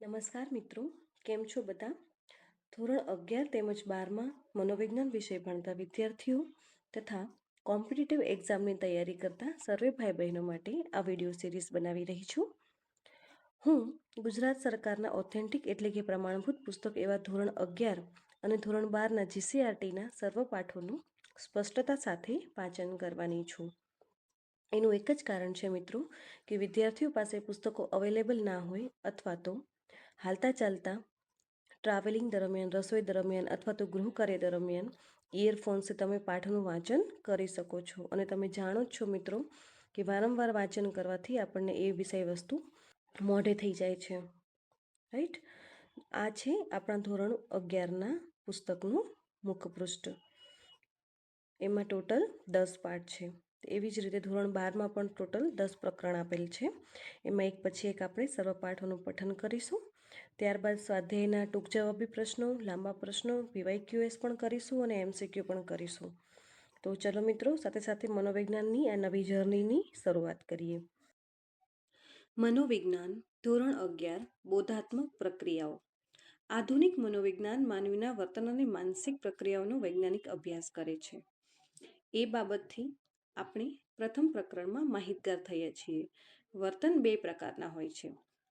નમસ્કાર મિત્રો, કેમ છો બધા? ધોરણ 11 તેમજ 12માં મનોવિજ્ઞાન વિષય ભણતા વિદ્યાર્થીઓ તથા કોમ્પિટિટિવ એક્ઝામની તૈયારી કરતા સર્વે ભાઈ બહેનો માટે આ વિડીયો સિરીઝ બનાવી રહી છું. હું ગુજરાત સરકારના ઓથેન્ટિક એટલે કે પ્રમાણભૂત પુસ્તક એવા ધોરણ 11 અને ધોરણ 12ના જીસીઆરટીના સર્વ પાઠોનું સ્પષ્ટતા સાથે વાંચન કરવાની છું. એનું એક જ કારણ છે મિત્રો કે વિદ્યાર્થીઓ પાસે પુસ્તકો અવેલેબલ ના હોય અથવા તો હાલતા ચાલતા ટ્રાવેલિંગ દરમિયાન, રસોઈ દરમિયાન અથવા તો ગૃહ કાર્ય દરમિયાન ઇયરફોનથી તમે પાઠનું વાંચન કરી શકો છો. અને તમે જાણો જ છો મિત્રો કે વારંવાર વાંચન કરવાથી આપણને એ વિષય વસ્તુ મોઢે થઈ જાય છે, રાઈટ? આ છે આપણા ધોરણ 11ના પુસ્તકનું મુખપૃષ્ઠ. એમાં ટોટલ 10 પાઠ છે. એવી જ રીતે ધોરણ 12માં પણ ટોટલ 10 પ્રકરણ આપેલ છે. એમાં એક પછી એક આપણે સર્વ પાઠોનું પઠન કરીશું. ત્યારબાદ સ્વાધ્યાયના ટૂંક જવાબી પ્રશ્નો, લાંબા પ્રશ્નો, પીવાયક્યુએસ પણ કરીશું અને એમસીક્યુ પણ કરીશું. તો ચલો મિત્રો, સાથે સાથે મનોવિજ્ઞાનની આ નવી જર્નીની શરૂઆત કરીએ. મનોવિજ્ઞાન ધોરણ 11 બોધાત્મક પ્રક્રિયાઓ. આધુનિક મનોવિજ્ઞાન માનવીના વર્તન અને માનસિક પ્રક્રિયાઓનો વૈજ્ઞાનિક અભ્યાસ કરે છે. એ બાબતથી આપણે પ્રથમ પ્રકરણમાં માહિતગાર થઈએ છીએ. વર્તન બે પ્રકારના હોય છે: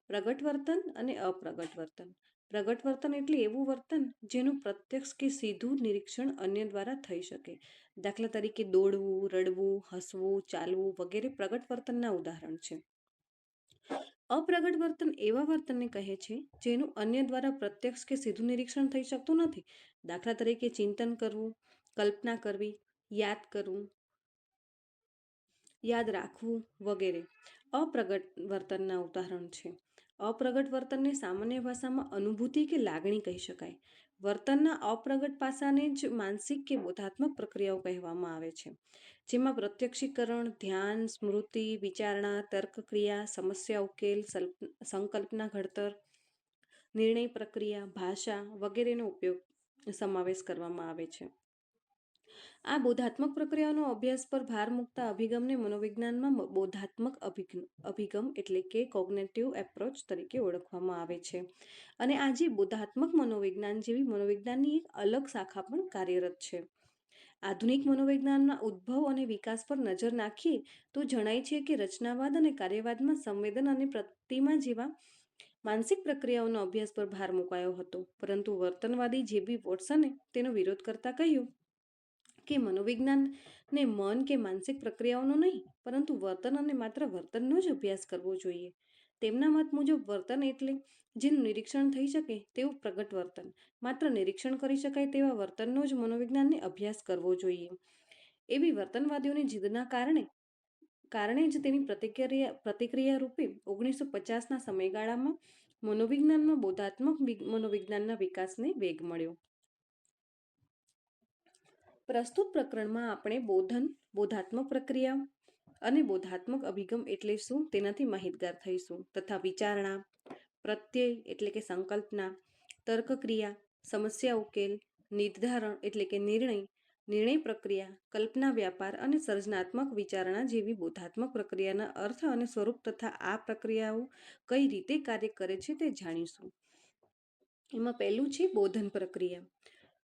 પ્રગટ વર્તન અને અપ્રગટ વર્તન. પ્રગટ વર્તન એટલે એવું વર્તન જેનું પ્રત્યક્ષ કે સીધું નિરીક્ષણ અન્ય દ્વારા થઈ શકે. દાખલા તરીકે દોડવું, રડવું, હસવું, ચાલવું વગેરે પ્રગટ વર્તનના ઉદાહરણ છે. અપ્રગટ વર્તન એવા વર્તનને કહે છે જેનું અન્ય દ્વારા પ્રત્યક્ષ કે સીધું નિરીક્ષણ થઈ શકતું નથી. દાખલા તરીકે ચિંતન કરવું, કલ્પના કરવી, યાદ કરવું, યાદ રાખવું વગેરે અપ્રગટ વર્તનના ઉદાહરણ છે. અપ્રગટ વર્તનને સામાન્ય ભાષામાં અનુભૂતિ કે લાગણી કહી શકાય. વર્તનના અપ્રગટ પાસાને જ માનસિક કે બોધાત્મક પ્રક્રિયાઓ કહેવામાં આવે છે, જેમાં પ્રત્યક્ષીકરણ, ધ્યાન, સ્મૃતિ, વિચારણા, તર્કક્રિયા, સમસ્યા ઉકેલ, સંકલ્પના ઘડતર, નિર્ણય પ્રક્રિયા, ભાષા વગેરેનો સમાવેશ કરવામાં આવે છે. આ બોધાત્મક પ્રક્રિયાઓનો અભ્યાસ પર ભાર મૂકતા અભિગમને મનોવિજ્ઞાનમાં બોધાત્મક અભિગમ એટલે કે કોગ્નેટિવ એપ્રોચ તરીકે ઓળખવામાં આવે છે. અને આજે બોધાત્મક મનોવિજ્ઞાન જેવી મનોવિજ્ઞાનની એક અલગ શાખા પણ કાર્યરત છે. આધુનિક મનોવિજ્ઞાનના ઉદ્ભવ અને વિકાસ પર નજર નાખીએ તો જણાય છે કે રચનાવાદ અને કાર્યવાદમાં સંવેદન અને પ્રતિમા જેવા માનસિક પ્રક્રિયાઓનો અભ્યાસ પર ભાર મુકાયો હતો, પરંતુ વર્તનવાદી જેબી વોટ્સને તેનો વિરોધ કરતા કહ્યું કે મનોવિજ્ઞાનને મન કે માનસિક પ્રક્રિયાઓનો નહીં, પરંતુ વર્તન અને માત્ર વર્તનનો જ અભ્યાસ કરવો જોઈએ. તેમના મત મુજબ વર્તન એટલે જેનું નિરીક્ષણ થઈ શકે તેવું પ્રગટ વર્તન. માત્ર નિરીક્ષણ કરી શકાય તેવા વર્તનનો જ મનોવિજ્ઞાનને અભ્યાસ કરવો જોઈએ. એવી વર્તનવાદીઓની જીદના કારણે જ તેની પ્રતિક્રિયા રૂપે 1950ના સમયગાળામાં મનોવિજ્ઞાનમાં બોધાત્મક મનોવિજ્ઞાનના વિકાસને વેગ મળ્યો. પ્રસ્તુત પ્રકરણમાં આપણે બોધાત્મક પ્રક્રિયા અને બોધાત્મક અભિગમ એટલે શું તેનાથી માહિતગાર થઈશું, તથા વિચારણા, પ્રત્યય એટલે કે સંકલ્પના, તર્કક્રિયા, સમસ્યા ઉકેલ, નિર્ધારણ એટલે કે નિર્ણય પ્રક્રિયા, કલ્પના વ્યાપાર અને સર્જનાત્મક વિચારણા જેવી બોધાત્મક પ્રક્રિયાના અર્થ અને સ્વરૂપ તથા આ પ્રક્રિયાઓ કઈ રીતે કાર્ય કરે છે તે જાણીશું. એમાં પહેલું છે બોધન પ્રક્રિયા.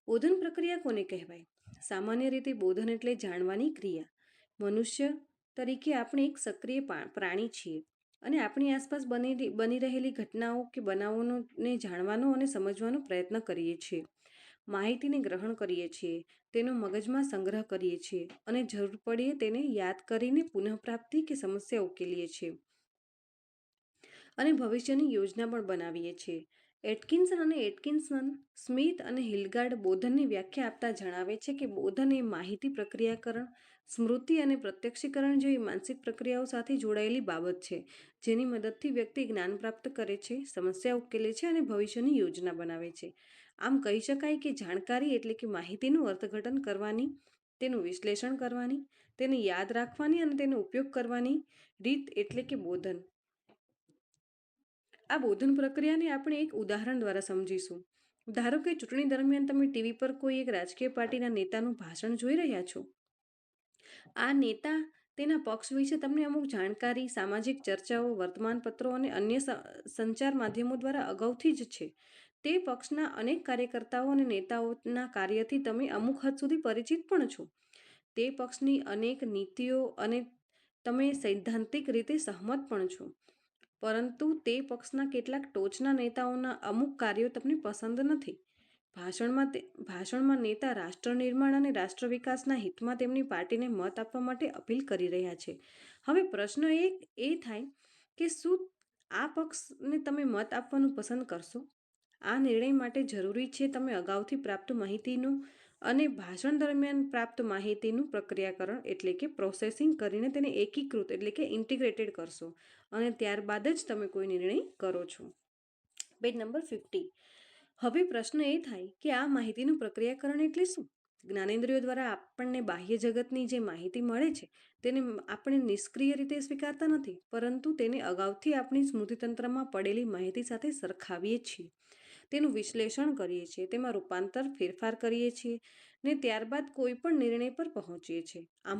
બોધન પ્રક્રિયા કોને કહેવાય? સામાન્ય રીતે બોધન એટલે જાણવાની ક્રિયા. મનુષ્ય તરીકે આપણે એક સક્રિય પ્રાણી છીએ અને આપણી આસપાસ બની રહેલી ઘટનાઓ કે બનાવોને જાણવાનો અને સમજવાનો પ્રયત્ન કરીએ છીએ. માહિતીને ગ્રહણ કરીએ છીએ, તેનો મગજમાં સંગ્રહ કરીએ છીએ અને જરૂર પડે તેને યાદ કરીને પુનઃપ્રાપ્તિ કે સમસ્યા ઉકેલીએ છીએ અને ભવિષ્યની યોજના પણ બનાવીએ છીએ. એટકિન્સન, સ્મિથ અને હિલગાર્ડ બોધનની વ્યાખ્યા આપતા જણાવે છે કે બોધન એ માહિતી પ્રક્રિયાકરણ, સ્મૃતિ અને પ્રત્યક્ષીકરણ જેવી માનસિક પ્રક્રિયાઓ સાથે જોડાયેલી બાબત છે, જેની મદદથી વ્યક્તિ જ્ઞાન પ્રાપ્ત કરે છે, સમસ્યા ઉકેલે છે અને ભવિષ્યની યોજના બનાવે છે. આમ કહી શકાય કે જાણકારી એટલે કે માહિતીનું અર્થઘટન કરવાની, તેનું વિશ્લેષણ કરવાની, તેને યાદ રાખવાની અને તેનો ઉપયોગ કરવાની રીત એટલે કે બોધન. આ બોધન પ્રક્રિયાને આપણે એક ઉદાહરણ દ્વારા સમજીશું. ધારો કે ચૂંટણી દરમિયાન તમે ટીવી પર કોઈ એક રાજકીય પાર્ટીના નેતાનું ભાષણ જોઈ રહ્યા છો. આ નેતા તેના પક્ષ વિશે તમને અમુક જાણકારી સામાજિક ચર્ચાઓ, વર્તમાનપત્રો અને અન્ય સંચાર માધ્યમો દ્વારા અગાઉથી જ છે. તે પક્ષના અનેક કાર્યકર્તાઓ અને નેતાઓના કાર્યથી તમે અમુક હદ સુધી પરિચિત પણ છો. તે પક્ષની અનેક નીતિઓ અને તમે સૈદ્ધાંતિક રીતે સહમત પણ છો. પરંતુ તે પક્ષના કેટલાક ટોચના નેતાઓના અમુક કાર્યો તમને પસંદ નથી. ભાષણમાં નેતા રાષ્ટ્ર નિર્માણ અને રાષ્ટ્ર વિકાસના હિતમાં તેમની પાર્ટીને મત આપવા માટે અપીલ કરી રહ્યા છે. હવે પ્રશ્ન એ થાય કે શું આ પક્ષને તમે મત આપવાનું પસંદ કરશો? આ નિર્ણય માટે જરૂરી છે તમે અગાઉથી પ્રાપ્ત માહિતીનું અને ભાષણ દરમિયાન પ્રાપ્ત માહિતીનું પ્રક્રિયાકરણ એટલે કે પ્રોસેસિંગ કરીને તેને એકીકૃત એટલે કે ઇન્ટિગ્રેટેડ કરશો અને ત્યારબાદ જ તમે કોઈ નિર્ણય કરો છો. Page number 50. હવે પ્રશ્ન એ થાય કે આ માહિતીનું પ્રક્રિયાકરણ એટલે શું? જ્ઞાનેન્દ્રિયો દ્વારા આપણને બાહ્ય જગતની જે માહિતી મળે છે તેને આપણે નિષ્ક્રિય રીતે સ્વીકારતા નથી, પરંતુ તેને અગાઉથી આપણી સ્મૃતિતંત્રમાં પડેલી માહિતી સાથે સરખાવીએ છીએ, તેનું વિશ્લેષણ કરીએ છીએ, તેમાં રૂપાંતર ફેરફાર કરીએ છીએ ને ત્યારબાદ કોઈ પણ નિર્ણય પર પહોંચીએ છીએ. આમ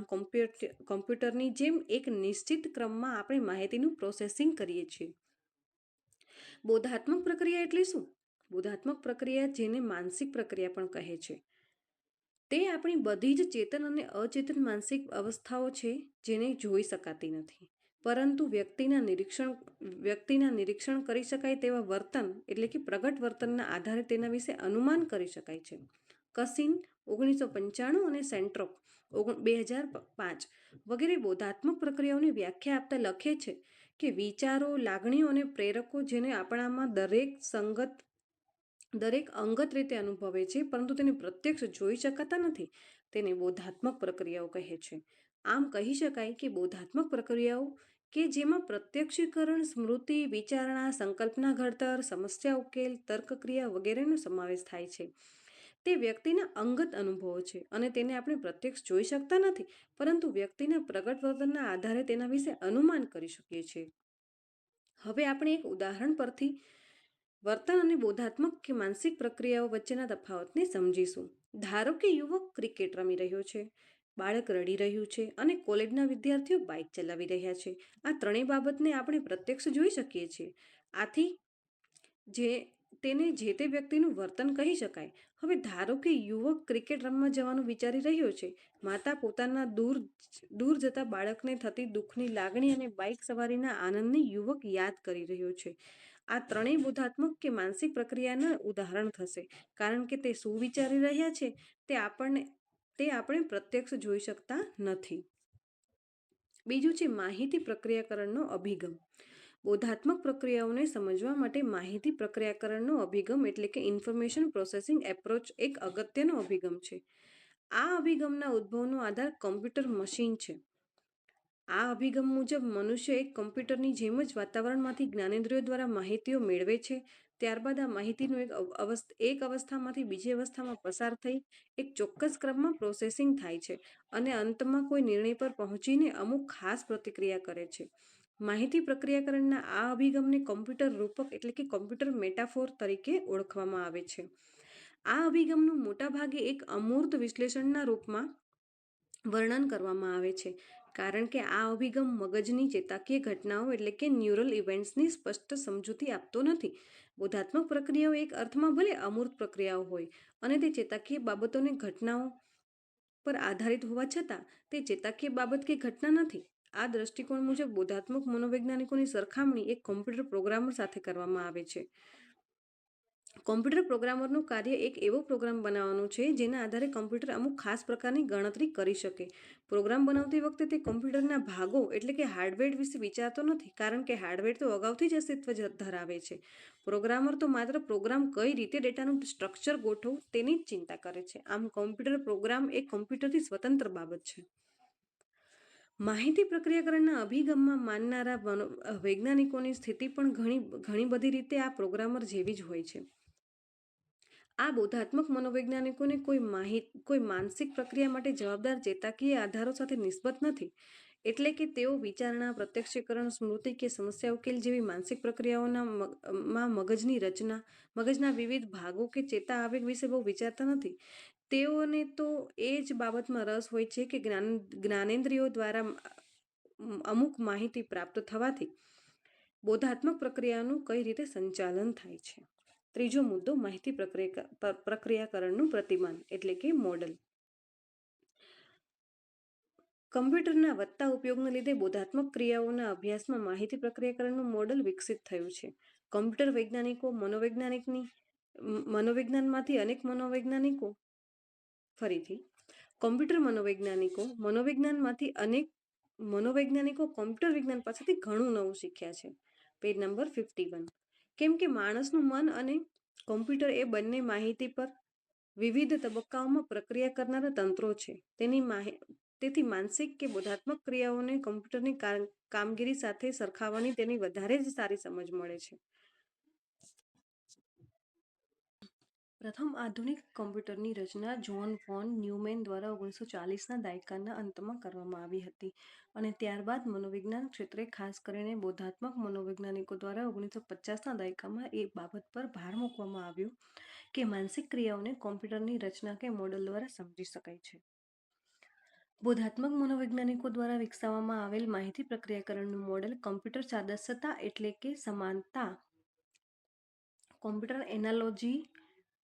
કોમ્પ્યુટરની જેમ એક નિશ્ચિત ક્રમમાં આપણે માહિતીનું પ્રોસેસિંગ કરીએ છીએ. બોધાત્મક પ્રક્રિયા એટલે શું? બોધાત્મક પ્રક્રિયા, જેને માનસિક પ્રક્રિયા પણ કહે છે, તે આપણી બધી જ ચેતન અને અચેતન માનસિક અવસ્થાઓ છે જેને જોઈ શકાતી નથી, પરંતુ વ્યક્તિના નિરીક્ષણ કરી શકાય તેવા વર્તન એટલે કે પ્રગટ વર્તનના આધારે તેના વિશે અનુમાન કરી શકાય છે. કસિન 1995 અને સેન્ટ્રોક 2005 વગેરે બોધાત્મક પ્રક્રિયાઓની વ્યાખ્યા આપતા લખે છે કે વિચારો, લાગણીઓ અને પ્રેરકો જેને આપણામાં દરેક અંગત રીતે અનુભવે છે પરંતુ તેને પ્રત્યક્ષ જોઈ શકાતા નથી, તેને બોધાત્મક પ્રક્રિયાઓ કહે છે. આમ કહી શકાય કે બોધાત્મક પ્રક્રિયાઓ કે જેમાં પ્રત્યક્ષીકરણ, સ્મૃતિ, વિચારણા, સંકલ્પના ઘડતર, સમસ્યા ઉકેલ, તર્કક્રિયા વગેરેનો સમાવેશ થાય છે. તે વ્યક્તિના અંગત અનુભવો છે અને તેને આપણે પ્રત્યક્ષ જોઈ શકતા નથી, પરંતુ વ્યક્તિના પ્રગટ વર્તનના આધારે તેના વિશે અનુમાન કરી શકીએ છીએ. હવે આપણે એક ઉદાહરણ પરથી વર્તન અને બોધાત્મક કે માનસિક પ્રક્રિયાઓ વચ્ચેના તફાવતને સમજીશું. ધારો કે યુવક ક્રિકેટ રમી રહ્યો છે, બાળક રડી રહ્યું છે અને કોલેજના વિદ્યાર્થીઓ બાઇક ચલાવી રહ્યા છે. આ ત્રણેય બાબતને આપણે પ્રત્યક્ષ જોઈ શકીએ છીએ. આથી તેને જે તે વ્યક્તિનું વર્તન કહી શકાય. હવે ધારો કે યુવક ક્રિકેટ રમવા જવાનું વિચારી રહ્યો છે. માતા પોતાના દૂર જતા બાળકને થતી દુઃખની લાગણી અને બાઇક સવારીના આનંદને યુવક યાદ કરી રહ્યો છે. આ ત્રણેય બોધાત્મક કે માનસિક પ્રક્રિયાના ઉદાહરણ થશે, કારણ કે તે શું વિચારી રહ્યા છે તે આપણે પ્રત્યક્ષ જોઈ શકતા નથી. બીજું છે માહિતી પ્રક્રિયાકરણનો અભિગમ. બોધાત્મક પ્રક્રિયાઓને સમજવા માટે માહિતી પ્રક્રિયાકરણનો અભિગમ એટલે કે ઇન્ફોર્મેશન પ્રોસેસિંગ એપ્રોચ એક અગત્યનો અભિગમ છે. આ અભિગમના ઉદ્ભવનો આધાર કમ્પ્યુટર મશીન છે. આ અભિગમ મુજબ મનુષ્ય એક કમ્પ્યુટરની જેમ જ વાતાવરણમાંથી જ્ઞાનેન્દ્રિયો દ્વારા માહિતીઓ મેળવે છે. ત્યારબાદ આ માહિતીનું એક અવસ્થામાંથી બીજી અવસ્થામાં પસાર થઈ એક ચોક્કસ ક્રમમાં પ્રોસેસિંગ થાય છે અને અંતમાં કોઈ નિર્ણય પર પહોંચીને અમુક ખાસ પ્રતિક્રિયા કરે છે. માહિતી પ્રક્રિયાકરણના આ અભિગમને કમ્પ્યુટર રૂપક એટલે કે કમ્પ્યુટર મેટાફોર તરીકે ઓળખવામાં આવે છે. આ અભિગમનું મોટાભાગે એક અમૂર્ત વિશ્લેષણના રૂપમાં વર્ણન કરવામાં આવે છે, કારણ કે આ અભિગમ મગજની ચેતાકીય ઘટનાઓ એટલે કે ન્યુરલ ઇવેન્ટ્સની સ્પષ્ટ સમજૂતી આપતો નથી. બોધાત્મક પ્રક્રિયાઓ એક અર્થમાં ભલે અમૂર્ત પ્રક્રિયાઓ હોય અને તે ચેતાકીય બાબતોને ઘટનાઓ પર આધારિત હોવા છતાં તે ચેતાકીય બાબત કે ઘટના નથી. આ દ્રષ્ટિકોણ મુજબ બોધાત્મક મનોવૈજ્ઞાનિકોની સરખામણી એક કમ્પ્યુટર પ્રોગ્રામર સાથે કરવામાં આવે છે. કમ્પ્યુટર પ્રોગ્રામરનું કાર્ય એક એવો પ્રોગ્રામ બનાવવાનું છે જેના આધારે કમ્પ્યુટર અમુક ખાસ પ્રકારની ગણતરી કરી શકે. પ્રોગ્રામ બનાવતી વખતે તે કમ્પ્યુટરના ભાગો એટલે કે હાર્ડવેર વિશે વિચારતો નથી, કારણ કે હાર્ડવેર તો અગાઉથી જ અસ્તિત્વ ધરાવે છે. પ્રોગ્રામર તો માત્ર પ્રોગ્રામ કઈ રીતે ડેટાનું સ્ટ્રક્ચર ગોઠવવું તેની જ ચિંતા કરે છે. આમ કમ્પ્યુટર પ્રોગ્રામ એ કમ્પ્યુટરથી સ્વતંત્ર બાબત છે. માહિતી પ્રક્રિયાકરણના અભિગમમાં માનનારા વૈજ્ઞાનિકોની સ્થિતિ પણ ઘણી બધી રીતે આ પ્રોગ્રામર જેવી જ હોય છે. આ બોધાત્મક મનોવૈજ્ઞાનિકોને કોઈ માનસિક પ્રક્રિયા માટે જવાબદાર ચેતાકીય આધારો સાથે નિસ્બત નથી, એટલે કે તેઓ વિચારણા, પ્રત્યક્ષીકરણ, સ્મૃતિ કે સમસ્યા ઉકેલ જેવી માનસિક પ્રક્રિયાઓમાં મગજની રચના, મગજના વિવિધ ભાગો કે ચેતા આવેગ વિશે બહુ વિચારતા નથી. તેઓને તો એ જ બાબતમાં રસ હોય છે કે જ્ઞાનેન્દ્રિયો દ્વારા અમુક માહિતી પ્રાપ્ત થવાથી બોધાત્મક પ્રક્રિયાનું કઈ રીતે સંચાલન થાય છે. ત્રીજો મુદ્દો માહિતી પ્રક્રિયાકરણનું પ્રતિમાન એટલે કે મોડલ. કમ્પ્યુટરના વધતા ઉપયોગને લીધે બોધાત્મક ક્રિયાઓના અભ્યાસમાં માહિતી પ્રક્રિયાકરણનું મોડલ વિકસિત થયું છે. કમ્પ્યુટર વૈજ્ઞાનિકો મનોવિજ્ઞાનમાંથી અનેક મનોવૈજ્ઞાનિકો ફરીથી કોમ્પ્યુટર મનોવિજ્ઞાનમાંથી અનેક મનોવૈજ્ઞાનિકો કોમ્પ્યુટર વિજ્ઞાન પાસેથી ઘણું નવું શીખ્યા છે. Page number 51. કેમ કે માણસનું મન અને કોમ્પ્યુટર એ બંને માહિતી પર વિવિધ તબક્કાઓમાં પ્રક્રિયા કરનારા તંત્રો છે. તેથી માનસિક કે બોધાત્મક ક્રિયાઓને કમ્પ્યુટરની કામગીરી સાથે સરખાવવાની તેની વધારે જ સારી સમજ મળે છે. પ્રથમ આધુનિક કમ્પ્યુટરની રચના જોન ફોન ન્યુમેન દ્વારા 1940ના દાયકાના અંતમાં કરવામાં આવી હતી અને ત્યારબાદ મનોવિજ્ઞાન ક્ષેત્રે ખાસ કરીને બોધાત્મક મનોવૈજ્ઞાનિકો દ્વારા 1950ના દાયકામાં એ બાબત પર ભાર મૂકવામાં આવ્યો કે માનસિક ક્રિયાઓને કોમ્પ્યુટરની રચના કે મોડલ દ્વારા સમજી શકાય છે. બોધાત્મક મનોવૈજ્ઞાનિકો દ્વારા વિકસાવવામાં આવેલ માહિતી પ્રક્રિયાકરણનું મોડેલ કમ્પ્યુટર સાદસ્યતા એટલે કે સમાનતા કોમ્પ્યુટર એનાલોજી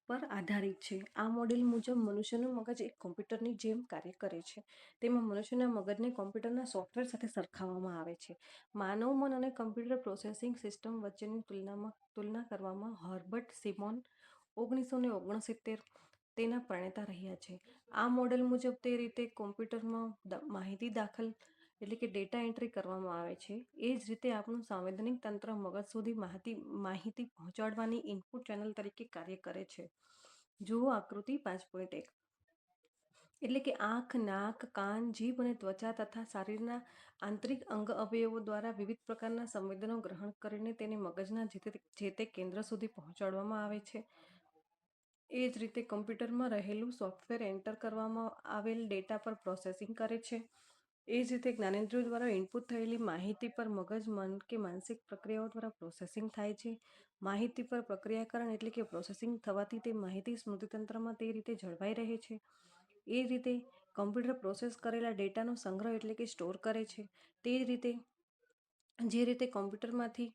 પર આધારિત છે. આ મોડેલ મુજબ મનુષ્યનું મગજ એક કોમ્પ્યુટરની જેમ કાર્ય કરે છે. તેમાં મનુષ્યના મગજને કોમ્પ્યુટરના સોફ્ટવેર સાથે સરખાવવામાં આવે છે. માનવ મન અને કમ્પ્યુટર પ્રોસેસિંગ સિસ્ટમ વચ્ચેની તુલના કરવામાં હર્બર્ટ સિમોન 1969 તેના પ્રણેતા રહ્યા છે. આ મોડેલ મુજબ તે રીતે કોમ્પ્યુટરમાં માહિતી દાખલ એટલે કે ડેટા એન્ટ્રી કરવામાં આવે છે. એ જ રીતે આપણું સંવેદનિક તંત્ર મગજ સુધી માહિતી પહોંચાડવાની ઇનપુટ ચેનલ તરીકે કાર્ય કરે છે. જુઓ આકૃતિ 5.1. એટલે કે આંખ, નાક, કાન, જીભ અને ત્વચા તથા શરીરના આંતરિક અંગ અવયવો દ્વારા વિવિધ પ્રકારના સંવેદનો ગ્રહણ કરીને તેને મગજના જે તે કેન્દ્ર સુધી પહોંચાડવામાં આવે છે. એ જ રીતે કમ્પ્યુટરમાં રહેલું સોફ્ટવેર એન્ટર કરવામાં આવેલ ડેટા પર પ્રોસેસિંગ કરે છે. એ જ રીતે જ્ઞાનેન્દ્રિયો દ્વારા ઇનપુટ થયેલી માહિતી પર મગજ મન કે માનસિક પ્રક્રિયાઓ દ્વારા પ્રોસેસિંગ થાય છે. માહિતી પર પ્રક્રિયાકરણ એટલે કે પ્રોસેસિંગ થવાથી તે માહિતી સ્મૃતિતંત્રમાં તે રીતે જળવાઈ રહે છે. એ રીતે કમ્પ્યુટર પ્રોસેસ કરેલા ડેટાનો સંગ્રહ એટલે કે સ્ટોર કરે છે. તે જ રીતે જે રીતે કોમ્પ્યુટરમાંથી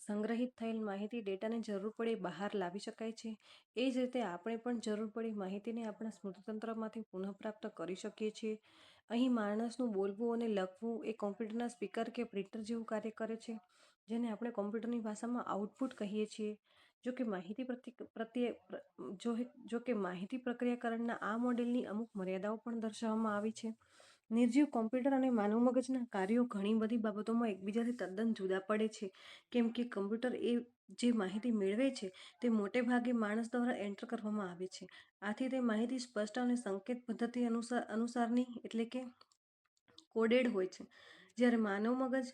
સંગ્રહિત થયેલ માહિતી ડેટાને જરૂર પડે બહાર લાવી શકાય છે. એ જ રીતે આપણે પણ જરૂર પડે માહિતીને આપણા સ્મૃતિતંત્રમાંથી પુનઃપ્રાપ્ત કરી શકીએ છીએ. અહીં માણસનું બોલવું અને લખવું એ કોમ્પ્યુટરના સ્પીકર કે પ્રિન્ટર જેવું કાર્ય કરે છે, જેને આપણે કોમ્પ્યુટરની ભાષામાં આઉટપુટ કહીએ છીએ. જો કે માહિતી પ્રક્રિયાકરણના આ મોડેલની અમુક મર્યાદાઓ પણ દર્શાવવામાં આવી છે. નિર્જીવ કોમ્પ્યુટર અને માનવ મગજના કાર્યો ઘણી બધી બાબતોમાં એકબીજાથી તદ્દન જુદા પડે છે. કેમ કે કમ્પ્યુટર એ જે માહિતી મેળવે છે તે મોટે ભાગે માણસ દ્વારા એન્ટર કરવામાં આવે છે. આથી તે માહિતી સ્પષ્ટ અને સંકેત પદ્ધતિ અનુસારની એટલે કે કોડેડ હોય છે. જ્યારે માનવ મગજ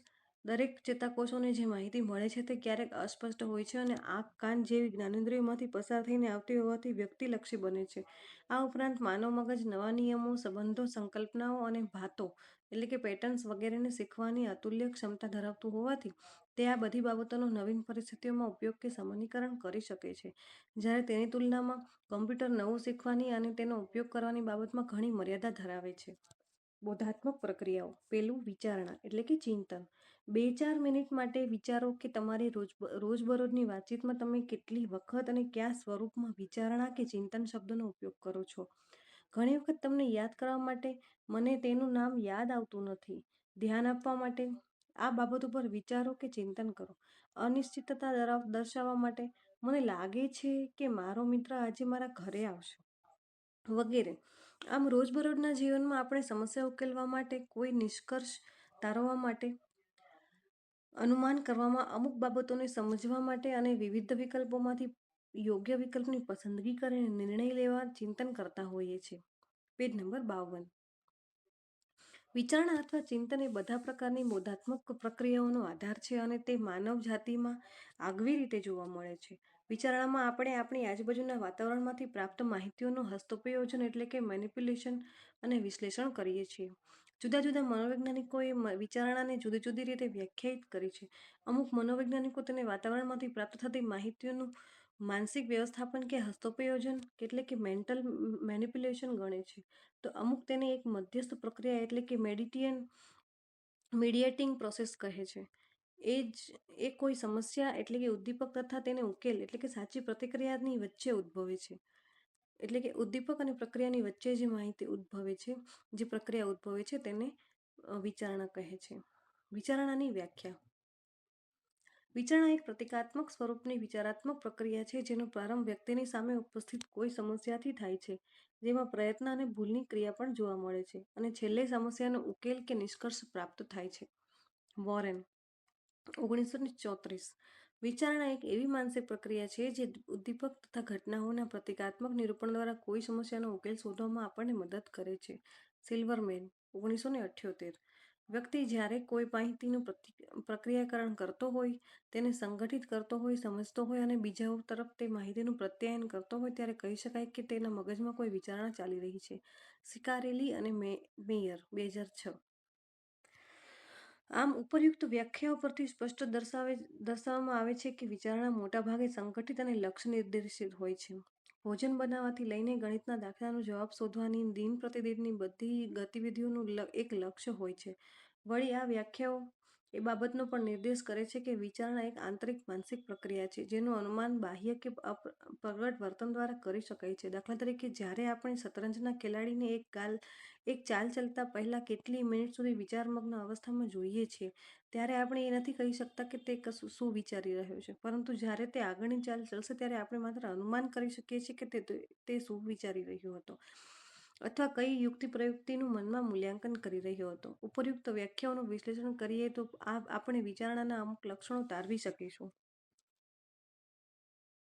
દરેક ચેતાકોષોને જે માહિતી મળે છે તે ક્યારેક અસ્પષ્ટ હોય છે અને આંખ, કાન જેવી જ્ઞાનેન્દ્રિયોમાંથી પસાર થઈને આવતી હોવાથી વ્યક્તિલક્ષી બને છે. આ ઉપરાંત માનવ મગજ નવા નિયમો, સંબંધો, સંકલ્પનાઓ અને ભાતો એટલે કે પેટર્ન્સ વગેરેને શીખવાની અતુલ્ય ક્ષમતા ધરાવતું હોવાથી તે આ બધી બાબતોનો નવીન પરિસ્થિતિઓમાં ઉપયોગ કે સામાન્યીકરણ કરી શકે છે. જ્યારે તેની તુલનામાં કમ્પ્યુટર નવું શીખવાની અને તેનો ઉપયોગ કરવાની બાબતમાં ઘણી મર્યાદા ધરાવે છે. બોધાત્મક પ્રક્રિયાઓ. પેલું વિચારણા એટલે કે ચિંતન. 2-4 મિનિટ માટે વિચારો કે તમારી રોજબરોજની વાતચીતમાં તમે કેટલી વખત અને કયા સ્વરૂપમાં વિચારણા કે ચિંતન શબ્દનો ઉપયોગ કરો છો. ઘણી વખત તમને યાદ કરવા માટે મને તેનું નામ યાદ આવતું નથી. ધ્યાન આપવા માટે આ બાબત ઉપર વિચારો કે ચિંતન કરો. અનિશ્ચિતતા દર્શાવવા માટે મને લાગે છે કે મારો મિત્ર આજે મારા ઘરે આવશે વગેરે. આમ રોજબરોજના જીવનમાં આપણે સમસ્યા ઉકેલવા માટે, કોઈ નિષ્કર્ષ તારવવા માટે, અનુમાન કરવામાં, અમુક બાબતોને સમજવા માટે અને વિવિધ વિકલ્પોમાંથી યોગ્ય વિકલ્પની પસંદગી કરીને નિર્ણય લેવા ચિંતન કરતા હોઈએ છીએ. Page number 52. વિચારણા અથવા ચિંતન એ બધા પ્રકારની બોધાત્મક પ્રક્રિયાઓનો આધાર છે અને તે માનવ જાતિમાં આગવી રીતે જોવા મળે છે. વિચારણામાં આપણે આપણી આજુબાજુના વાતાવરણમાંથી પ્રાપ્ત માહિતીઓનું હસ્તોપયોજન એટલે કે મેનિપ્યુલેશન અને વિશ્લેષણ કરીએ છીએ. જુદા જુદા મનોવૈજ્ઞાનિકોએ વિચારણાને જુદી જુદી રીતે વ્યાખ્યાયિત કરી છે. અમુક મનોવૈજ્ઞાનિકો તેને વાતાવરણમાંથી પ્રાપ્ત થતી માહિતીઓનું માનસિક વ્યવસ્થાપન કે હસ્તોપયોજન એટલે કે મેન્ટલ મેનિપ્યુલેશન ગણે છે, તો અમુક તેને એક મધ્યસ્થ પ્રક્રિયા એટલે કે મીડિયેટિંગ પ્રોસેસ કહે છે. એ કોઈ સમસ્યા એટલે કે ઉદ્દીપક તથા તેને ઉકેલ એટલે કે સાચી પ્રતિક્રિયાની વચ્ચે ઉદ્ભવે છે. એટલે કે ઉદ્દીપક અને પ્રક્રિયાની વચ્ચે જે માહિતી ઉદ્ભવે છે, જે પ્રક્રિયા ઉદ્ભવે છે તેને વિચારણા કહે છે. વિચારણાની વ્યાખ્યા. વિચારણા એક પ્રતિકાત્મક સ્વરૂપની વિચારાત્મક પ્રક્રિયા છે જેનો પ્રારંભ વ્યક્તિની સામે ઉપસ્થિત કોઈ સમસ્યાથી થાય છે, જેમાં પ્રયત્ન અને ભૂલની ક્રિયા પણ જોવા મળે છે અને છેલ્લે સમસ્યાનો ઉકેલ કે નિષ્કર્ષ પ્રાપ્ત થાય છે. વોરેન 1934. વિચારણા એક એવી માનસિક પ્રક્રિયા છે જે ઉદ્દીપક તથા ઘટનાઓના પ્રતિકાત્મક નિરૂપણ દ્વારા કોઈ સમસ્યાનો ઉકેલ શોધવામાં આપણને મદદ કરે છે. સિલ્વરમેન 1978. વ્યક્તિ જ્યારે કોઈ માહિતીનું પ્રક્રિયાકરણ કરતો હોય, તેને સંગઠિત કરતો હોય, સમજતો હોય અને બીજાઓ તરફ તે માહિતીનું પ્રત્યાયન કરતો હોય ત્યારે કહી શકાય કે તેના મગજમાં કોઈ વિચારણા ચાલી રહી છે. સિકારેલી અને મેયર 2006. આમ ઉપરયુક્ત વ્યાખ્યાઓ પરથી સ્પષ્ટ દર્શાવવામાં આવે છે કે વિચારણા મોટાભાગે સંગઠિત અને લક્ષ્ય નિર્દેશિત હોય છે. ભોજન બનાવવાથી લઈને ગણિતના દાખલાનો જવાબ શોધવાની દિન પ્રતિદિનની બધી ગતિવિધિઓનું એક લક્ષ્ય હોય છે. વળી આ વ્યાખ્યાઓ એ બાબતનો પણ નિર્દેશ કરે છે કે વિચારણા એક આંતરિક માનસિક પ્રક્રિયા છે જેનું અનુમાન બાહ્ય કે પ્રગટ વર્તન દ્વારા કરી શકાય છે. દાખલા તરીકે જ્યારે આપણે શતરંજના ખેલાડીને એક ચાલ ચાલતા પહેલા કેટલી મિનિટ સુધી વિચારમગ્ન અવસ્થામાં જોઈએ છીએ, ત્યારે આપણે એ નથી કહી શકતા કે તે શું વિચારી રહ્યો છે, પરંતુ જ્યારે તે આગળની ચાલ ચાલશે ત્યારે આપણે માત્ર અનુમાન કરી શકીએ છીએ કે તે શું વિચારી રહ્યો હતો અથવા કઈ યુક્તિ પ્રયુક્તિનું મનમાં મૂલ્યાંકન કરી રહ્યો હતો. ઉપરયુક્ત વ્યાખ્યાઓનું વિશ્લેષણ કરીએ તો આપણે વિચારણાના અમુક લક્ષણો તારવી શકીશું.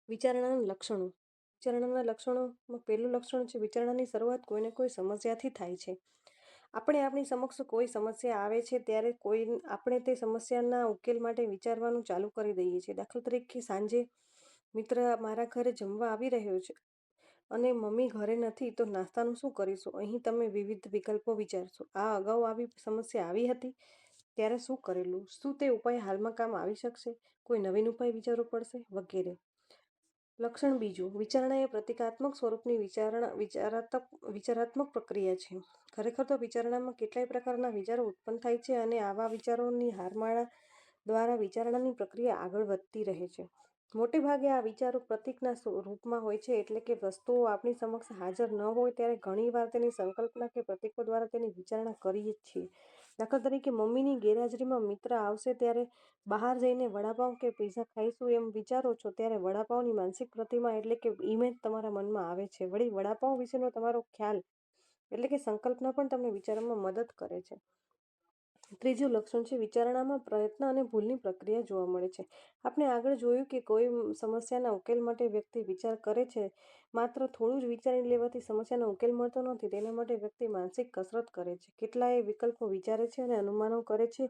વિચારણાના લક્ષણો. વિચારણાના લક્ષણોમાં પહેલું લક્ષણ છે વિચારણાની શરૂઆત કોઈને કોઈ સમસ્યાથી થાય છે. આપણી સમક્ષ કોઈ સમસ્યા આવે છે ત્યારે આપણે તે સમસ્યાના ઉકેલ માટે વિચારવાનું ચાલુ કરી દઈએ છીએ. દાખલા તરીકે સાંજે મિત્ર મારા ઘરે જમવા આવી રહ્યો છે અને મમ્મી ઘરે નથી તો નાસ્તાનું શું કરીશું? અહીં તમે વિવિધ વિકલ્પો વિચારશો. આ અગાઉ આવી સમસ્યા આવી હતી ત્યારે શું કરેલું? શું તે ઉપાય હાલમાં કામ આવી શકશે? કોઈ નવીન ઉપાય વિચારવો પડશે? વગેરે. લક્ષણ બીજું, વિચારણા એ પ્રતિકાત્મક સ્વરૂપની વિચારાત્મક પ્રક્રિયા છે. ખરેખર તો વિચારણામાં કેટલાય પ્રકારના વિચારો ઉત્પન્ન થાય છે અને આવા વિચારોની હારમાળા દ્વારા વિચારણાની પ્રક્રિયા આગળ વધતી રહે છે. મોટે ભાગે આ વિચારો પ્રતીકના રૂપમાં હોય છે, એટલે કે વસ્તુઓ આપણી સમક્ષ હાજર ન હોય ત્યારે ઘણીવાર તેની સંકલ્પના કે પ્રતીકો દ્વારા તેની વિચારણા કરીએ છીએ. દાખલા તરીકે મમ્મીની ગેરહાજરીમાં મિત્ર આવશે ત્યારે બહાર જઈને વડાપાઉં કે પિઝા ખાઈશું એમ વિચારો છો ત્યારે વડાપાઉંની માનસિક પ્રતિમા એટલે કે ઇમેજ તમારા મનમાં આવે છે. વળી વડાપાઉં વિશેનો તમારો ખ્યાલ એટલે કે સંકલ્પના પણ તમને વિચારવામાં મદદ કરે છે. ત્રીજું લક્ષણ છે વિચારણામાં પ્રયત્ન અને ભૂલની પ્રક્રિયા જોવા મળે છે. આપણે આગળ જોયું કે કોઈ સમસ્યાના ઉકેલ માટે વ્યક્તિ વિચાર કરે છે. માત્ર થોડું જ વિચારી લેવાથી સમસ્યાનો ઉકેલ મળતો નથી. તેના માટે વ્યક્તિ માનસિક કસરત કરે છે, કેટલાય વિકલ્પો વિચારે છે અને અનુમાનો કરે છે,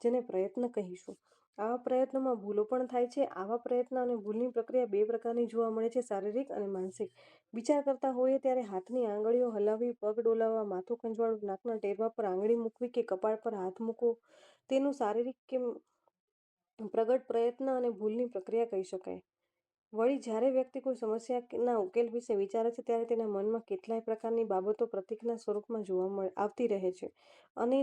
જેને પ્રયત્ન કહીશું. આવા પ્રયત્નોમાં ભૂલો પણ થાય છે. આવા પ્રયત્ન અને ભૂલની પ્રક્રિયા બે પ્રકારની જોવા મળે છે, શારીરિક અને માનસિક. વિચાર કરતા હોઈએ ત્યારે હાથની આંગળીઓ હલાવવી, પગ ડોલાવવા, માથું ખંજવાળવું, નાકના ટેરવા પર આંગળી મૂકવી કે કપાળ પર હાથ મૂકવો તેનું શારીરિક કે પ્રગટ પ્રયત્ન અને ભૂલની પ્રક્રિયા કહી શકાય. વળી જ્યારે વ્યક્તિ કોઈ સમસ્યાના ઉકેલ વિશે વિચારે છે ત્યારે તેના મનમાં કેટલાય પ્રકારની બાબતો પ્રતીકના સ્વરૂપમાં આવતી રહે છે અને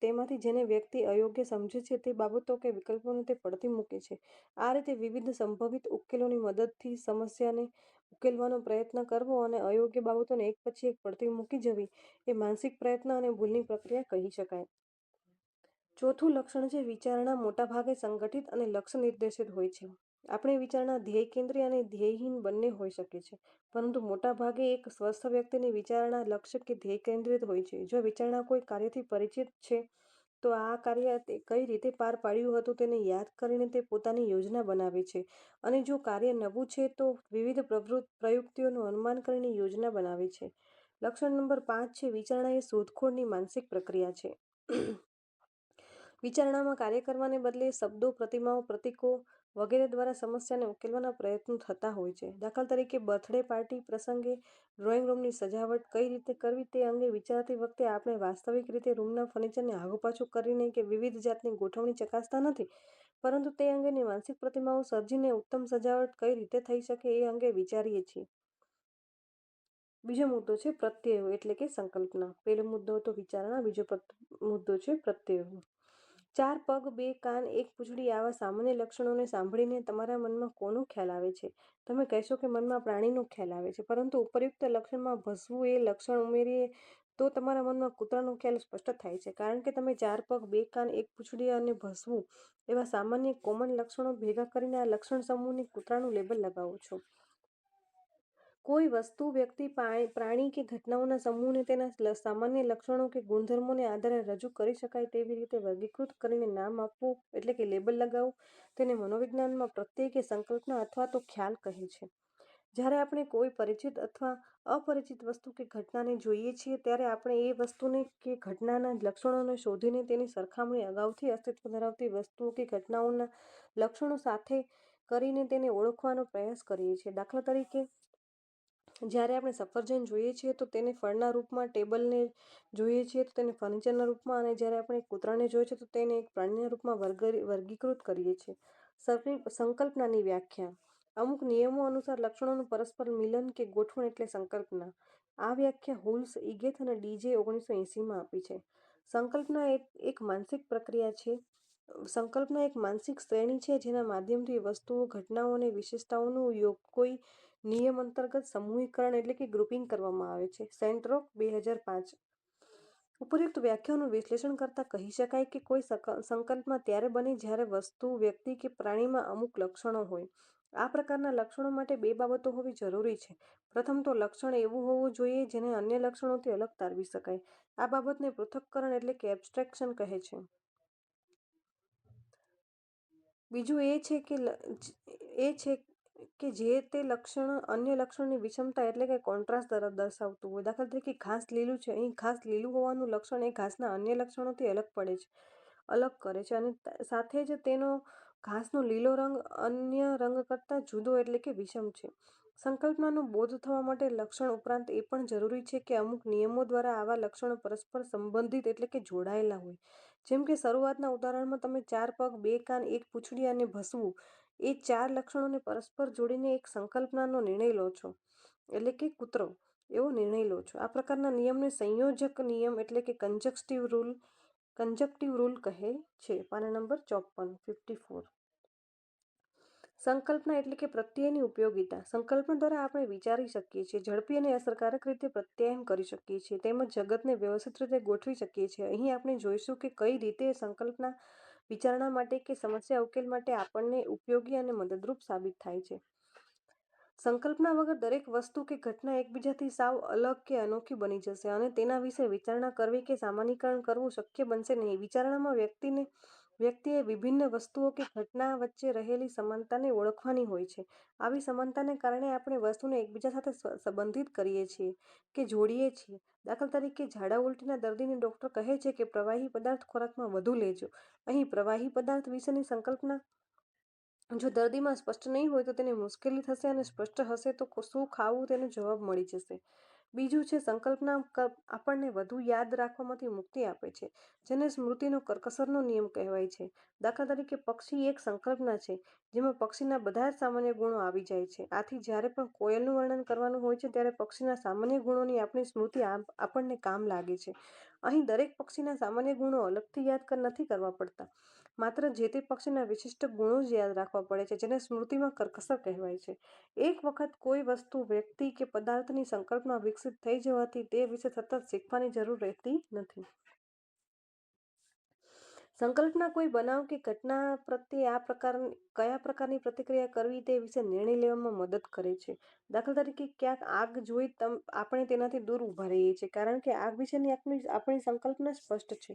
તેમાંથી જેને વ્યક્તિ અયોગ્ય સમજે છે તે બાબતો કે વિકલ્પોને તે પડતી મૂકે છે. આ રીતે વિવિધ સંભવિત ઉકેલોની મદદથી સમસ્યાને ઉકેલવાનો પ્રયત્ન કરવો અને અયોગ્ય બાબતોને એક પછી એક પડતી મૂકી જવી એ માનસિક પ્રયત્ન અને ભૂલની પ્રક્રિયા કહી શકાય. ચોથું લક્ષણ છે વિચારણા મોટાભાગે સંગઠિત અને લક્ષ્ય નિર્દેશિત હોય છે. આપણી વિચારણા ધ્યેય કેન્દ્રી અને ધ્યેયહીન બંને હોઈ શકે છે, પરંતુ મોટાભાગે એક સ્વસ્થ વ્યક્તિની વિચારણા લક્ષ્ય કે ધ્યેય કેન્દ્રિત હોય છે. જો વિચારણા કોઈ કાર્યથી પરિચિત છે તો આ કાર્ય તે કઈ રીતે પાર પાડ્યું હતું તેને યાદ કરીને તે પોતાની યોજના બનાવે છે અને જો કાર્ય નવું છે તો વિવિધ પ્રયુક્તિઓનું અનુમાન કરીને યોજના બનાવે છે. લક્ષણ નંબર 5 છે વિચારણા એ શોધખોળની માનસિક પ્રક્રિયા છે. વિચારણામાં કાર્ય કરવાને બદલે શબ્દો, પ્રતિમાઓ, પ્રતીકો વગેરે દ્વારા સમસ્યાને ઉકેલવાના પ્રયત્નો થતા હોય છે. દાખલા તરીકે બર્થડે પાર્ટી પ્રસંગે ડ્રોઈંગ રૂમની સજાવટ કઈ રીતે કરવી તે અંગે વિચારતી વખતે આપણે વાસ્તવિક રીતે રૂમના ફર્નિચરને આઘુપાછું કરીને કે વિવિધ જાતની ગોઠવણી ચકાસતા નથી, પરંતુ તે અંગેની માનસિક પ્રતિમાઓ સર્જીને ઉત્તમ સજાવટ કઈ રીતે થઈ શકે એ અંગે વિચારીએ છીએ. બીજો મુદ્દો છે પ્રત્યયો એટલે કે સંકલ્પના. પહેલો મુદ્દો હતો વિચારણા, બીજો મુદ્દો છે પ્રત્યયો. 4 પગ, 2 કાન, 1 પૂંછડી આવા સામાન્ય લક્ષણોને સાંભળીને તમારા મનમાં કોનો ખ્યાલ આવે છે? તમે કહેશો કે મનમાં પ્રાણીનો ખ્યાલ આવે છે, પરંતુ ઉપયુક્ત લક્ષણમાં ભસવું એ લક્ષણ ઉમેરીએ તો તમારા મનમાં કૂતરાનો ખ્યાલ સ્પષ્ટ થાય છે, કારણ કે તમે 4 પગ, 2 કાન, 1 પૂંછડી અને ભસવું એવા સામાન્ય કોમન લક્ષણો ભેગા કરીને આ લક્ષણ સમૂહને કૂતરાનું લેબલ લગાવો છો. કોઈ વસ્તુ, વ્યક્તિ, પ્રાણી કે ઘટનાઓના સમૂહને તેના સામાન્ય લક્ષણો કે ગુણધર્મોને આધારે રજૂ કરી શકાય તેવી રીતે વર્ગીકૃત કરીને નામ આપવું એટલે કે લેબલ લગાવવું, તેને મનોવિજ્ઞાનમાં પ્રત્યય કે સંકલ્પના અથવા તો ખ્યાલ કહે છે. જ્યારે આપણે કોઈ પરિચિત અથવા અપરિચિત વસ્તુ કે ઘટનાને જોઈએ છીએ, ત્યારે આપણે એ વસ્તુને કે ઘટનાના લક્ષણોને શોધીને તેની સરખામણી અગાઉથી અસ્તિત્વ ધરાવતી વસ્તુઓ કે ઘટનાઓના લક્ષણો સાથે કરીને તેને ઓળખવાનો પ્રયાસ કરીએ છીએ. દાખલા તરીકે, જ્યારે આપણે સફરજન જોઈએ છીએ તો તેને ફળના રૂપમાં, ટેબલને જોઈએ છીએ તો તેને ફર્નિચરના રૂપમાં, અને જ્યારે આપણે કૂતરાને જોઈએ છીએ તો તેને એક પ્રાણીના રૂપમાં વર્ગીકૃત કરીએ છીએ. સંકલ્પનાની વ્યાખ્યા. અમુક નિયમો અનુસાર લક્ષણોનું પરસ્પર મિલન કે ગોઠવણ એટલે સંકલ્પના. આ વ્યાખ્યા હુલ્સ, ઇગેથ અને ડીજે 1980માં આપી છે. સંકલ્પના એક માનસિક પ્રક્રિયા છે. સંકલ્પના એક માનસિક શ્રેણી છે જેના માધ્યમથી વસ્તુઓ, ઘટનાઓ અને વિશેષતાઓનું કોઈ નિયમ અંતર્ગત સમૂહીકરણ એટલે કે ગ્રુપિંગ કરવામાં આવે છે. સેન્ટ્રોક 2005. ઉપયુક્ત વ્યાખ્યાઓનું વિશ્લેષણ કરતાં કહી શકાય કે કોઈ સંકલ્પના ત્યારે બને જ્યારે વસ્તુ, વ્યક્તિ કે પ્રાણીમાં અમુક લક્ષણો હોય. આ પ્રકારના લક્ષણો માટે 2 બાબતો હોવી જરૂરી છે. પ્રથમ તો લક્ષણ એવું હોવું જોઈએ જેને અન્ય લક્ષણોથી અલગ તારવી શકાય. આ બાબતને પૃથક્કરણ એટલે કે એબ્સ્ટ્રેક્શન કહે છે. બીજું એ છે કે જે તે લક્ષણ અન્ય લક્ષણોની વિષમતા એટલે કે કોન્ટ્રાસ્ટ દર્શાવતું હોય. દાખલા તરીકે, ઘાસ લીલું છે. અહીં ઘાસ લીલું હોવાનું લક્ષણ એ ઘાસના અન્ય લક્ષણોથી અલગ કરે છે, અને સાથે જ તેનો ઘાસનો લીલો રંગ અન્ય રંગ કરતાં જુદો એટલે કે વિષમ છે. સંકલ્પનાનો બોધ થવા માટે લક્ષણ ઉપરાંત એ પણ જરૂરી છે કે અમુક નિયમો દ્વારા આવા લક્ષણો પરસ્પર સંબંધિત એટલે કે જોડાયેલા હોય. જેમ કે શરૂઆતના ઉદાહરણમાં તમે 4 પગ, 2 કાન, 1 પૂંછડી અને ભસવું એ 4 લક્ષણોને પરસ્પર જોડીને એક સંકલ્પનાનો નિર્ણય લો છો, એટલે કે કૂતરો એવો નિર્ણય લો છો. આ પ્રકારના નિયમને સંયોજક નિયમ એટલે કે કંજક્ટિવ રૂલ કહે છે. પાના નંબર 54. સંકલ્પના એટલે કે પ્રત્યયની ઉપયોગિતા. સંકલ્પના દ્વારા આપણે વિચારી શકીએ છીએ, ઝડપી અને અસરકારક રીતે પ્રત્યાયન કરી શકીએ છીએ, તેમજ જગતને વ્યવસ્થિત રીતે ગોઠવી શકીએ છીએ. અહીં આપણે જોઈશું કે કઈ રીતે સંકલ્પના વિચારણા માટે કે સમસ્યા ઉકેલ માટે આપણને ઉપયોગી અને મદદરૂપ સાબિત થાય છે. સંકલ્પના વગર દરેક વસ્તુ કે ઘટના એકબીજાથી સાવ અલગ કે અનોખી બની જશે અને તેના વિશે વિચારણા કરવી કે સામાન્યીકરણ કરવું શક્ય બનશે નહીં. વિચારણામાં વ્યક્તિએ વિભિન્ન વસ્તુઓ કે ઘટના વચ્ચે રહેલી સમાનતાને ઓળખવાની હોય છે. આવી સમાનતાને કારણે આપણે વસ્તુને એકબીજા સાથે સંબંધિત કરીએ છીએ કે જોડીએ છીએ. દાખલા તરીકે, ઝાડા ઉલટીના દર્દીને ડૉક્ટર કહે છે કે પ્રવાહી પદાર્થ ખોરાકમાં વધુ લેજો. અહીં પ્રવાહી પદાર્થ વિશેની સંકલ્પના જો દર્દીમાં સ્પષ્ટ નહીં હોય તો તેને મુશ્કેલી થશે, અને સ્પષ્ટ હશે તો શું ખાવું તેનો જવાબ મળી જશે. બીજું છે, સંકલ્પના આપણને વધુ યાદ રાખવામાંથી મુક્તિ આપે છે, જેને સ્મૃતિનો કરકસરનો નિયમ કહેવાય છે. દાખલા તરીકે, પક્ષી એક સંકલ્પના છે જેમાં પક્ષીના બધા જ સામાન્ય ગુણો આવી જાય છે. આથી જ્યારે પણ કોયલનું વર્ણન કરવાનું હોય છે ત્યારે પક્ષીના સામાન્ય ગુણોની આપણી સ્મૃતિ આપણને કામ લાગે છે. અહીં દરેક પક્ષીના સામાન્ય ગુણો અલગથી યાદ નથી કરવા પડતા, માત્ર જે તે પક્ષીના વિશિષ્ટ ગુણો જ યાદ રાખવા પડે છે, જેને સ્મૃતિમાં કરકસર કહેવાય છે. એક વખત કોઈ વસ્તુ, વ્યક્તિ કે પદાર્થની સંકલ્પના વિકસિત થઈ જવાથી તે વિશે સતત શીખવાની જરૂર રહેતી નથી. સંકલ્પના કોઈ બનાવ કે ઘટના પ્રત્યે કયા પ્રકારની પ્રતિક્રિયા કરવી તે વિશે નિર્ણય લેવામાં મદદ કરે છે. દાખલા તરીકે, ક્યાંક આગ જોઈ આપણે તેનાથી દૂર ઊભા રહીએ છીએ, કારણ કે આગ વિશેની આપણી સંકલ્પના સ્પષ્ટ છે.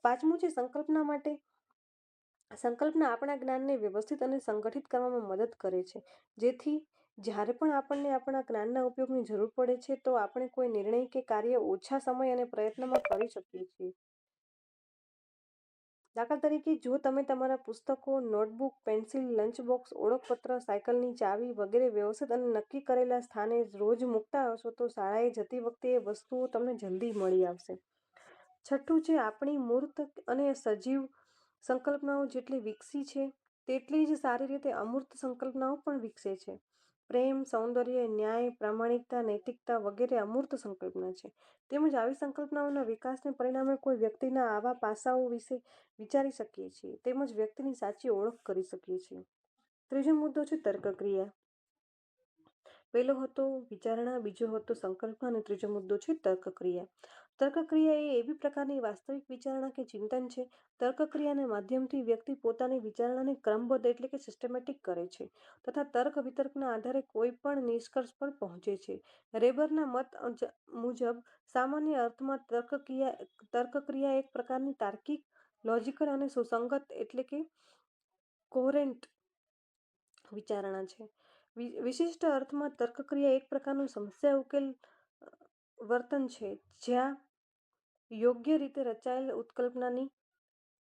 પાંચમું છે, સંકલ્પના આપણા જ્ઞાનને વ્યવસ્થિત અને સંગઠિત કરવામાં મદદ કરે છે, જેથી જ્યારે પણ આપણને આપણા જ્ઞાનના ઉપયોગની જરૂર પડે છે તો આપણે કોઈ નિર્ણય કે કાર્ય ઓછા સમય અને પ્રયત્નમાં કરી શકીએ છીએ. દાખલા તરીકે, જો તમે તમારા પુસ્તકો, નોટબુક, પેન્સિલ, લંચ બોક્સ, ઓળખપત્ર, સાયકલની ચાવી વગેરે વ્યવસ્થિત અને નક્કી કરેલા સ્થાને રોજ મૂકતા હશો તો શાળાએ જતી વખતે એ વસ્તુઓ તમને જલ્દી મળી આવશે. છઠ્ઠું છે, આપણી મૂર્ત અને સજીવ સંકલ્પનાઓ જેટલી વિકસી છે તેટલી જ સારી રીતે અમૂર્ત સંકલ્પનાઓ પણ વિકસે છે. પ્રેમ, સૌંદર્ય, ન્યાય, પ્રામાણિકતા, નૈતિકતા વગેરે અમૂર્ત સંકલ્પના છે. તેમજ આવી સંકલ્પનાઓના વિકાસને પરિણામે કોઈ વ્યક્તિના આવા પાસાઓ વિશે વિચારી શકીએ છીએ તેમજ વ્યક્તિની સાચી ઓળખ કરી શકીએ છીએ. ત્રીજો મુદ્દો છે તર્કક્રિયા. પહેલો હતો વિચારણા, બીજો હતો સંકલ્પના અને ત્રીજો મુદ્દો છે તર્કક્રિયા. તર્કક્રિયા એ એવી પ્રકારની વાસ્તવિક વિચારણા કે ચિંતન છે. તર્કક્રિયાના માધ્યમથી વ્યક્તિ પોતાની વિચારણાને ક્રમબદ્ધ એટલે કે સિસ્ટમેટિક કરે છે તથા તર્ક વિતર્કના આધારે કોઈ પણ નિષ્કર્ષ પર પહોંચે છે. રેબરના મત મુજબ સામાન્ય અર્થમાં તર્કક્રિયા એક પ્રકારની તાર્કિક, લોજિકલ અને સુસંગત એટલે કે કોહેરન્ટ વિચારણા છે. વિશિષ્ટ અર્થમાં તર્કક્રિયા એક પ્રકારનું સમસ્યા ઉકેલ વર્તન છે જ્યાં યોગ્ય રીતે રચાયેલ ઉત્કલ્પનાની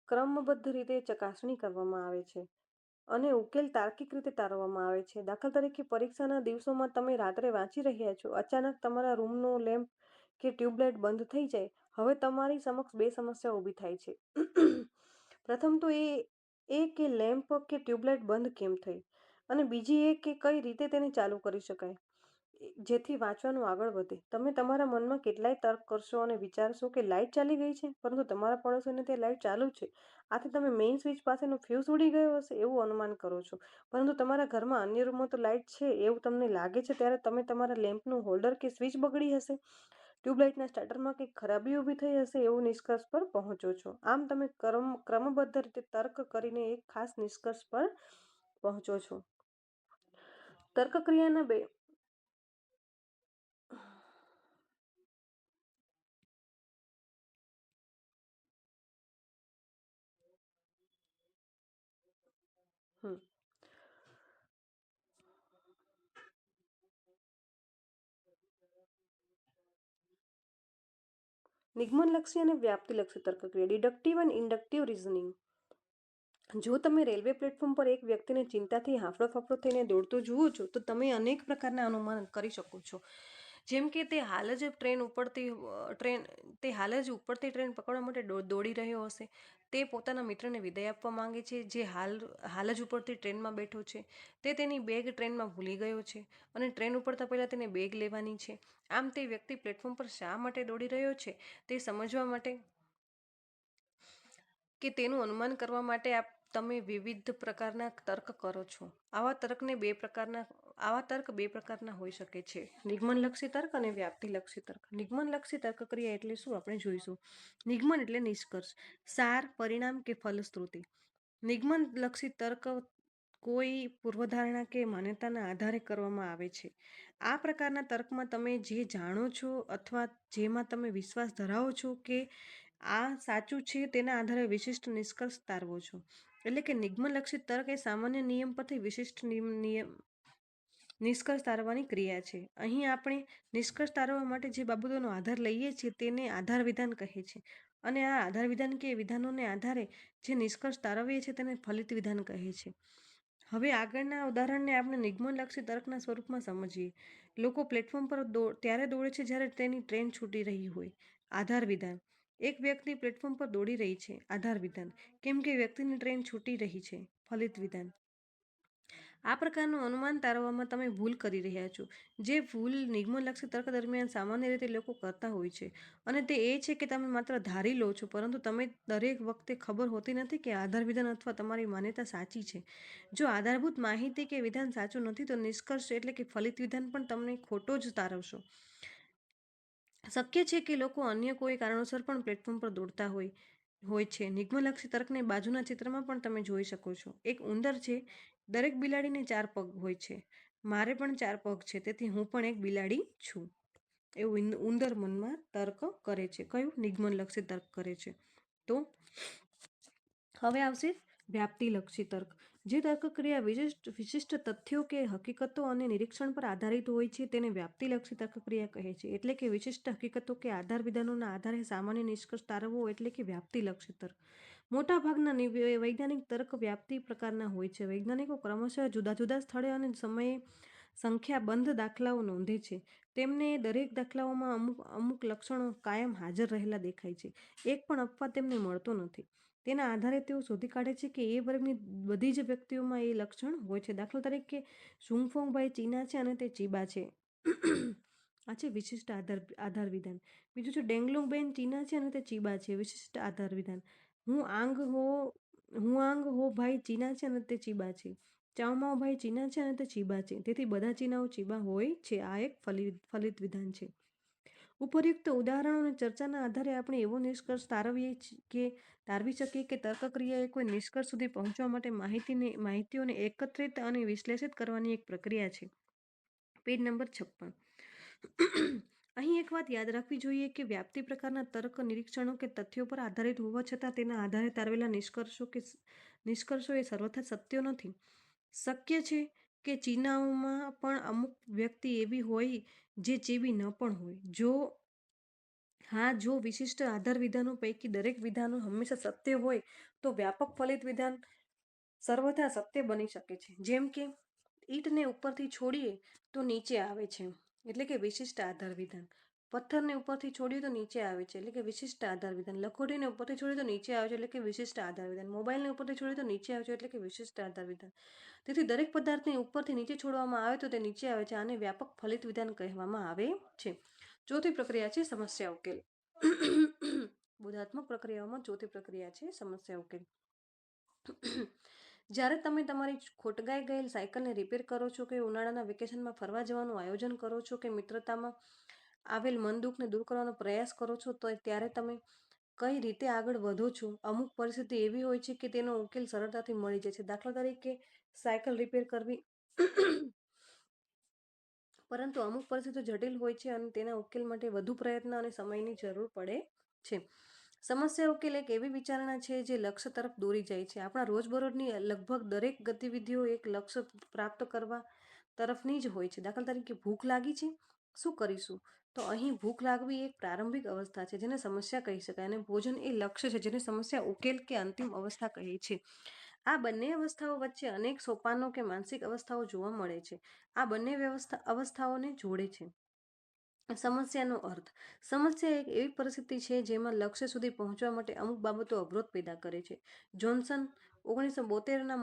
ક્રમબદ્ધ રીતે ચકાસણી કરવામાં આવે છે અને ઉકેલ તાર્કિક રીતે તારવવામાં આવે છે. દાખલા તરીકે, પરીક્ષાના દિવસોમાં તમે રાત્રે વાંચી રહ્યા છો, અચાનક તમારા રૂમનો લેમ્પ કે ટ્યુબલાઇટ બંધ થઈ જાય. હવે તમારી સમક્ષ બે સમસ્યા ઊભી થાય છે. પ્રથમ તો એ કે લેમ્પ કે ટ્યુબલાઇટ બંધ કેમ થઈ, અને બીજી એ કે કઈ રીતે તેને ચાલુ કરી શકાય જેથી વાંચવાનું આગળ વધે. તમે તમારા મનમાં કેટલાય તર્ક કરશો અને વિચારશો કે લાઇટ ચાલી ગઈ છે, પરંતુ તમારા પડોશીને તે લાઇટ ચાલુ છે. આથી તમે મેઇન સ્વિચ પાસેનો ફ્યુઝ ઉડી ગયો હશે એવું અનુમાન કરો છો, પરંતુ તમારા ઘરમાં અન્ય રૂમમાં તો લાઇટ છે એવું તમને લાગે છે ત્યારે તમે તમારા લેમ્પનું હોલ્ડર કે સ્વિચ બગડી હશે, ટ્યુબલાઇટના સ્ટાર્ટરમાં કંઈક ખરાબી ઊભી થઈ હશે એવું નિષ્કર્ષ પર પહોંચો છો. આમ તમે ક્રમબદ્ધ રીતે તર્ક કરીને એક ખાસ નિષ્કર્ષ પર પહોંચો છો. તર્કક્રિયાના બે હમ નિગમનલક્ષી અને વ્યાપ્તિલક્ષી તર્કક્રિયા, ડિડક્ટિવ અને ઇન્ડક્ટિવ રિઝનિંગ. જો તમે રેલવે પ્લેટફોર્મ પર એક વ્યક્તિને ચિંતાથી હાંફળો ફાફડો થઈને દોડતો જુઓ છો તો તમે અનેક પ્રકારના અનુમાન કરી શકો છો. જેમ કે તે હાલ જ ઉપડતી ટ્રેન પકડવા માટે દોડી રહ્યો હશે. તે પોતાના મિત્રને વિદાય આપવા માંગે છે જે હાલ જ ઉપડતી ટ્રેનમાં બેઠો છે. તે તેની બેગ ટ્રેનમાં ભૂલી ગયો છે અને ટ્રેન ઉપડતા પહેલાં તેને બેગ લેવાની છે. આમ તે વ્યક્તિ પ્લેટફોર્મ પર શા માટે દોડી રહ્યો છે તે સમજવા માટે કે તેનું અનુમાન કરવા માટે તમે વિવિધ પ્રકારના તર્ક કરો છો. આવા તર્ક બે પ્રકારના હોઈ શકે છે: નિગમનલક્ષી તર્ક અને વ્યાપ્તિલક્ષી તર્ક. નિગમનલક્ષી તર્કક્રિયા એટલે શું આપણે જોઈશું. નિગમન એટલે નિષ્કર્ષ, સાર, પરિણામ કે ફલશ્રુતિ. નિગમનલક્ષી તર્ક કોઈ પૂર્વધારણા કે માન્યતાના આધારે કરવામાં આવે છે. આ પ્રકારના તર્કમાં તમે જે જાણો છો અથવા જેમાં તમે વિશ્વાસ ધરાવો છો કે આ સાચું છે તેના આધારે વિશિષ્ટ નિષ્કર્ષ તારવો છો. એટલે કે નિગમનલક્ષી તર્ક એ સામાન્ય નિયમ પરથી વિશિષ્ટ નિષ્કર્ષ તારવવાની ક્રિયા છે. અહીં આપણે નિષ્કર્ષ તારવવા માટે જે બાબતોનો આધાર લઈએ છીએ તેને આધાર વિધાન કહે છે અને આ આધાર વિધાન કે વિધાનોને આધારે જે નિષ્કર્ષ તારવીએ છીએ તેને ફલિત વિધાન કહે છે. હવે આગળના ઉદાહરણને આપણે નિગમનલક્ષી તર્કના સ્વરૂપમાં સમજીએ. લોકો પ્લેટફોર્મ પર ત્યારે દોડે છે જ્યારે તેની ટ્રેન છૂટી રહી હોય. આધાર વિધાન: એક વ્યક્તિ પ્લેટફોર્મ પર દોડી રહી છે. આધાર વિધાન: કેમ કે વ્યક્તિની ટ્રેન છૂટી રહી છે. ફલિત વિધાન: આ પ્રકારનું અનુમાન તારવવામાં તમે ભૂલ કરી રહ્યા છો. જે ભૂલ નિગમનલક્ષી તર્ક દરમિયાન સામાન્ય રીતે લોકો કરતા હોય છે અને તે એ છે કે તમે માત્ર ધારી લો છો, પરંતુ તમે દરેક વખતે ખબર હોતી નથી કે આધાર વિધાન અથવા તમારી માન્યતા સાચી છે. જો આધારભૂત માહિતી કે વિધાન સાચું નથી તો નિષ્કર્ષ એટલે કે ફલિત વિધાન પણ તમે ખોટો જ તારવશો. શક્ય છે કે લોકો અન્ય કોઈ કારણોસર પણ પ્લેટફોર્મ પર દોડતા હોય છે. નિગમનલક્ષી તર્કને બાજુના ચિત્રમાં પણ તમે જોઈ શકો છો. એક ઉંદર છે. દરેક બિલાડીને 4 પગ હોય છે. મારે પણ 4 પગ છે, તેથી હું પણ એક બિલાડી છું. એવું ઉંદર મનમાં તર્ક કરે છે. કયું? નિગમનલક્ષી તર્ક કરે છે. તો હવે આવશે વ્યાપ્તિલક્ષી તર્ક. જે તર્કક્રિયા વિશિષ્ટ તથ્યો કે હકીકતો અને નિરીક્ષણ પર આધારિત હોય છે તેને વ્યાપ્તિલક્ષી તર્કક્રિયા કહે છે. એટલે કે વિશિષ્ટ હકીકતો કે આધાર વિધાનોના આધારે સામાન્ય નિષ્કર્ષ તારવવો એટલે કે વ્યાપ્તિલક્ષી તર્ક. મોટાભાગના વૈજ્ઞાનિક તર્ક વ્યાપ્તિ પ્રકારના હોય છે. વૈજ્ઞાનિકો ક્રમશઃ જુદા જુદા સ્થળે અને સમયે સંખ્યાબંધ દાખલાઓ નોંધે છે. તેમને દરેક દાખલાઓમાં અમુક લક્ષણો કાયમ હાજર રહેલા દેખાય છે. એક પણ અપવાદ તેમને મળતો નથી. તેના આધારે તેઓ શોધી કાઢે છે કે એ વર્ગની બધી જ વ્યક્તિઓમાં એ લક્ષણ હોય છે. દાખલા તરીકે સુંગફોંગભાઈ ચીના છે અને તે ચીબા છે. આ છે વિશિષ્ટ આધાર વિધાન. બીજું છે ડેંગલુંગબેન ચીના છે અને તે ચીબા છે. વિશિષ્ટ આધાર વિધાન. હું આંગ હો ભાઈ ચીના છે અને તે ચીબા છે. ચાઓમાઓ ભાઈ ચીના છે અને તે ચીબા છે. તેથી બધા ચીનાઓ ચીબા હોય છે. આ એક ફલિત વિધાન છે. ઉપરયુક્ત ઉદાહરણો અને ચર્ચાના આધારે આપણે એવો નિષ્કર્ષ તારવી શકીએ કે તર્કક્રિયા એ કોઈ નિષ્કર્ષ સુધી પહોંચવા માટે માહિતીઓને એકત્રિત અને વિશ્લેષિત કરવાની એક પ્રક્રિયા છે. Page number 56. અહીં એક વાત યાદ રાખવી જોઈએ કે વ્યાપ્તિ પ્રકારના તર્ક નિરીક્ષણો કે તથ્યો પર આધારિત હોવા છતાં તેના આધારે તારવેલા નિષ્કર્ષો એ સર્વથા સત્યો નથી. શક્ય છે કે ચીનાઓમાં પણ અમુક વ્યક્તિ એવી હોય જે ચીબી ન પણ હોય. જો વિશિષ્ટ આધાર વિધાનો પૈકી દરેક વિધાનો હંમેશા સત્ય હોય તો વ્યાપક ફલિત વિધાન સર્વથા સત્ય બની શકે છે. જેમ કે ઈંટને ઉપરથી છોડીએ તો નીચે આવે છે, એટલે કે વિશિષ્ટ આધાર વિધાન. પથ્થરને ઉપરથી છોડીએ તો નીચે આવે છે, એટલે કે વિશિષ્ટ આધાર વિધાન. લખોટીને ઉપરથી છોડીએ તો નીચે આવે છે, એટલે કે વિશિષ્ટ આધાર વિધાન. મોબાઈલને ઉપરથી છોડીએ તો નીચે આવે છે, એટલે કે વિશિષ્ટ આધાર વિધાન. તેથી દરેક પદાર્થને ઉપરથી નીચે છોડવામાં આવે તો તે નીચે આવે છે. આને વ્યાપક ફલિત વિધાન કહેવામાં આવે છે. ચોથી પ્રક્રિયા છે સમસ્યા ઉકેલ. બોધાત્મક પ્રક્રિયાઓમાં ચોથી પ્રક્રિયા છે સમસ્યા ઉકેલ. જ્યારે તમે તમારી ખોટગાઈ ગયેલ સાયકલને રિપેર કરો છો, કે ઉનાળાના વેકેશનમાં ફરવા જવાનું આયોજન કરો છો, કે મિત્રતામાં આવેલ મન દુઃખને દૂર કરવાનો પ્રયાસ કરો છો, તો ત્યારે તમે કઈ રીતે આગળ વધો છો. અમુક પરિસ્થિતિ એવી હોય છે કે તેનો ઉકેલ સરળતાથી મળી જાય છે. દાખલા તરીકે સાયકલ રિપેર કરવી. પરંતુ અમુક પરિસ્થિતિઓ જટિલ હોય છે અને તેના ઉકેલ માટે વધુ પ્રયત્ન અને સમયની જરૂર પડે છે. સમસ્યા ઉકેલ એક એવી વિચારણા છે જે લક્ષ્ય તરફ દોરી જાય છે. આપણા રોજબરોજની લગભગ દરેક ગતિવિધિઓ એક લક્ષ્ય પ્રાપ્ત કરવા તરફની જ હોય છે. દાખલા તરીકે ભૂખ લાગી છે, શું કરીશું? તો અહીં ભૂખ લાગવી એક પ્રારંભિક અવસ્થા છે જેને સમસ્યા કહી શકાય, અને ભોજન એ લક્ષ્ય છે જેને સમસ્યા ઉકેલ કે અંતિમ અવસ્થા કહે છે. આ બંને અવસ્થાઓ વચ્ચે અનેક સોપાનો કે માનસિક અવસ્થાઓ જોવા મળે છે. આ બંને અવસ્થાઓને જોડે છે. સમસ્યાનો અર્થ. સમસ્યા એક એવી પરિસ્થિતિ છે જેમાં લક્ષ્ય સુધી પહોંચવા માટે અમુક બાબતો અવરોધ પેદા કરે છે. જોન્સન 1972ના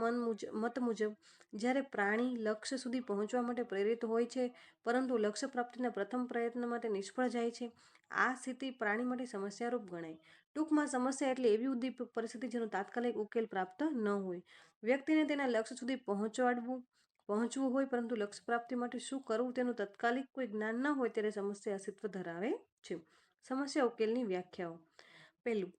મત મુજબ જ્યારે પ્રાણી લક્ષ્ય સુધી પહોંચવા માટે પ્રેરિત હોય છે પરંતુ લક્ષ્ય પ્રાપ્તિના પ્રથમ પ્રયત્નમાં તે નિષ્ફળ જાય છે, આ સ્થિતિ પ્રાણી માટે સમસ્યારૂપ ગણાય. ટૂંકમાં સમસ્યા એટલે એવી ઉદ્દીપક પરિસ્થિતિ જેનો તાત્કાલિક ઉકેલ પ્રાપ્ત ન હોય. વ્યક્તિને તેના લક્ષ્ય સુધી પહોંચવું હોય પરંતુ લક્ષ્ય પ્રાપ્તિ માટે શું કરવું તેનું તત્કાલિક કોઈ જ્ઞાન ન હોય ત્યારે સમસ્યા અસ્તિત્વ ધરાવે છે. સમસ્યા ઉકેલની વ્યાખ્યાઓ. પહેલું,